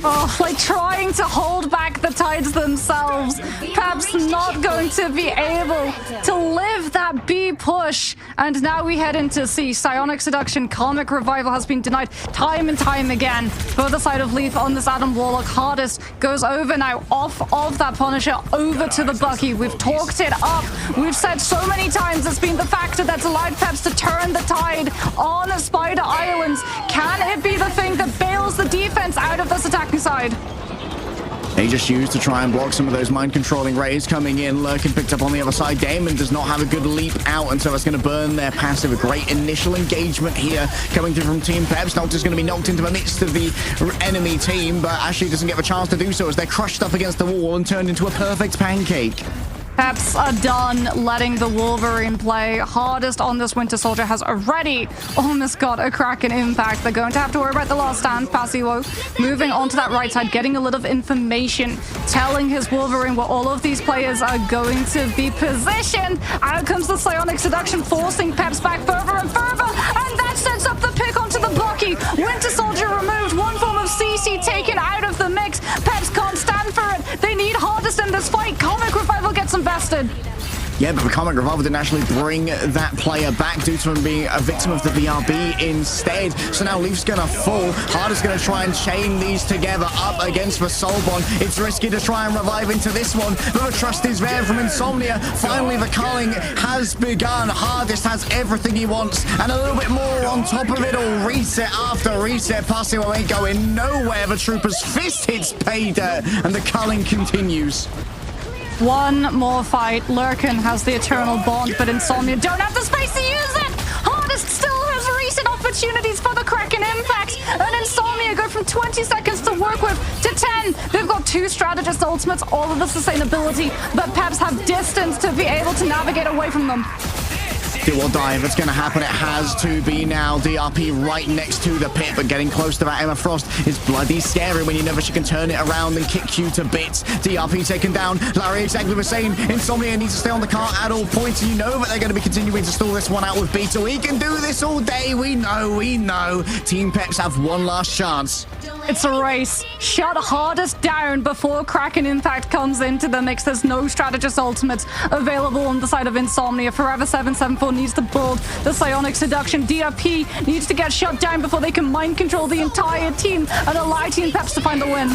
Oh, like trying to hold back the tides themselves. Peps not going to be able to live that B push. And now we head into C. Psionic Seduction, Comic Revival has been denied time and time again. For the side of Leaf on this Adam Warlock, Hardest goes over now off of that Punisher over to the Bucky. We've talked it up. We've said so many times it's been the factor that's allowed Peps to turn the tide on Spider Islands. Can it be the thing that bails the defense out of this attacking side? They just used to try and block some of those mind-controlling rays coming in. Lurkin picked up on the other side. Damon does not have a good leap out, and so it's going to burn their passive. A great initial engagement here coming through from Team Peps. Noctis going to be knocked into the midst of the enemy team, but Ashley doesn't get the chance to do so as they're crushed up against the wall and turned into a perfect pancake. Peps are done letting the Wolverine play. Hardest on this Winter Soldier has already almost got a Kraken impact. They're going to have to worry about the last stand. Pasiwo moving onto that right side, getting a lot of information, telling his Wolverine where all of these players are going to be positioned. Out comes the Psionic Seduction, forcing Peps back further and further, and that sets up the pick onto the Bucky. Winter Soldier removed, one form of CC taken out of the mix. Peps can't stand for it. They need Hardest in this fight. Comic Revival gets invested. Yeah, but the Comic Revival didn't actually bring that player back due to him being a victim of the BRB instead. So now Leaf's going to fall. Hardest going to try and chain these together up against the Soulbond. It's risky to try and revive into this one, but the trust is there from Insomnia. Finally, the culling has begun. Hardest has everything he wants and a little bit more on top of it all. Reset after reset. Pasiwo ain't going nowhere. The Trooper's fist hits pay dirt, and the culling continues. One more fight. Lurkin has the eternal bond, but Insomnia don't have the space to use it. Hardest still has recent opportunities for the Kraken impact, and Insomnia go from 20 seconds to work with to 10. They've got 2 strategist ultimates, all of the sustainability, but Peps have distance to be able to navigate away from them. Do or die. If it's going to happen, it has to be now. DRP right next to the pit, but getting close to that Emma Frost is bloody scary when you know she can turn it around and kick you to bits. DRP taken down. Larry exactly the same. Insomnia needs to stay on the cart at all points, and you know that they're going to be continuing to stall this one out with Beetle. He can do this all day. We know. Team Peps have one last chance. It's a race. Shut Hardest down before Kraken Impact comes into the mix. There's no strategist ultimates available on the side of Insomnia. Forever 774 needs to build the Psionic Seduction. DRP needs to get shut down before they can mind control the entire team and allow Team Peps to find the win.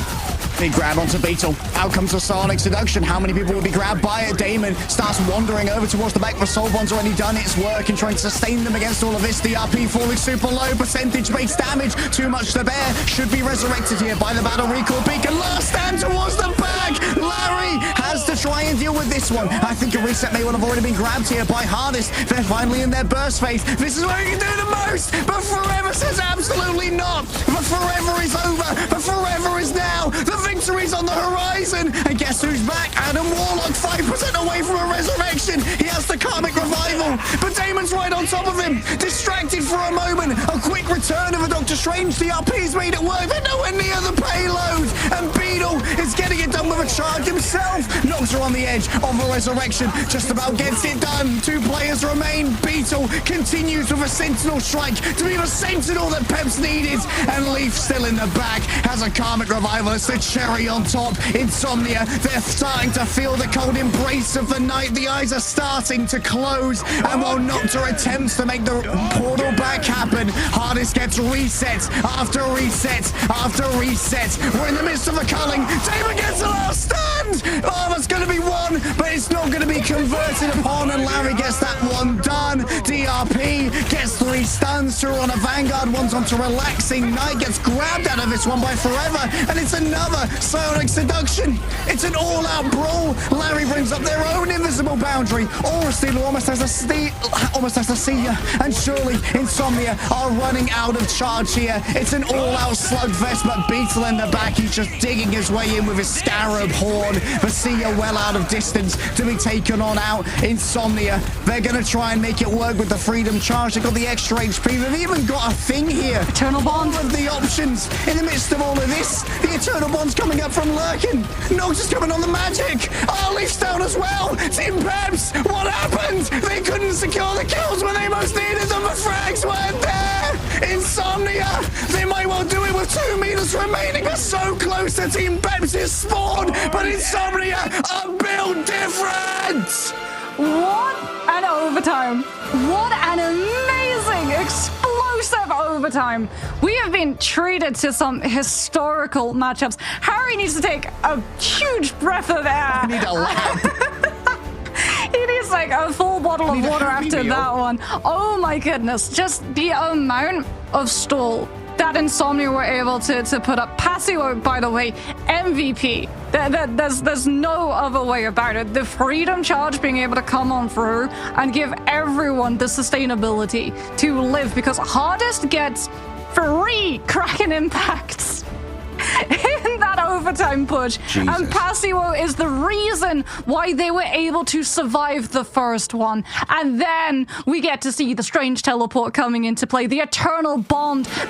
Big grab onto Beetle. Out comes the Psionic Seduction. How many people will be grabbed by it? Damon starts wandering over towards the back. The Soulbond's already done its work in trying to sustain them against all of this. DRP falling super low. Percentage-based damage. Too much to bear. Should be resurrected here by the Battle Recall Beacon. Last stand towards the back. Larry has to try and deal with this one. I think a reset may well have already been grabbed here by Hardest. They're finally in their burst phase. This is where you can do the most. But Forever says absolutely not. The Forever is over. The Forever is now. The victory's on the horizon. And guess who's back? Adam Warlock, 5% away from a resurrection. He has the Karmic Revival. But Damon's right on top of him. Distracted for a moment. A quick return of a Doctor Strange. DRP's made it work. They're nowhere near the payload. And Beetle is getting it done with a charge himself. Knocks her on the edge of a resurrection. Just about gets it done. 2 players remain. Beetle continues with a sentinel strike to be the sentinel that Peps needed. And Leaf still in the back. Has a karmic revival. It's the cherry on top. Insomnia. They're starting to feel the cold embrace of the night. The eyes are starting to close. And while Nocta attempts to make the portal back happen, Hardest gets reset after reset after reset. We're in the midst of a culling. Damon gets the last stand. Oh, that's going to be one, but it's not going to be converted upon, and Larry gets that one done. DRP gets 3 stuns. 2 on a Vanguard, 1's onto Relaxing Night. Gets grabbed out of this one by Forever, and it's another Psionic Seduction. It's an all-out brawl. Larry brings up their own invisible boundary. Aura Stealer almost has to see ya, and surely Insomnia are running out of charge here. It's an all-out slugfest, but Beetle in the back, he's just digging his way in with his Scarab Horn. Vasia well out of distance to be taken on out. Insomnia, they're going to try and make it work with the Freedom Charge. They've got the extra HP. They've even got a thing here. Eternal Bond. All of the options in the midst of all of this. The Eternal Bond's coming up from Lurkin. Nox is coming on the magic. Leaf's down as well. Team Peps, what happened? They couldn't secure the kills when they most needed them. The frags weren't there. Insomnia, they might well do it with 2 meters remaining. They're so close to Team Peps' spawn, but Insomnia are built different. What an overtime. What an amazing, explosive overtime. We have been treated to some historical matchups. Harry needs to take a huge breath of air. I need a lap. He needs like a full bottle of water after that one. Oh my goodness. Just the amount of stall that Insomnia were able to put up. Passio, by the way, MVP. There's no other way about it. The Freedom Charge being able to come on through and give everyone the sustainability to live, because Hardest gets 3 Kraken impacts in that overtime push. Jesus. And Passio is the reason why they were able to survive the first one. And then we get to see the strange teleport coming into play, the Eternal Bond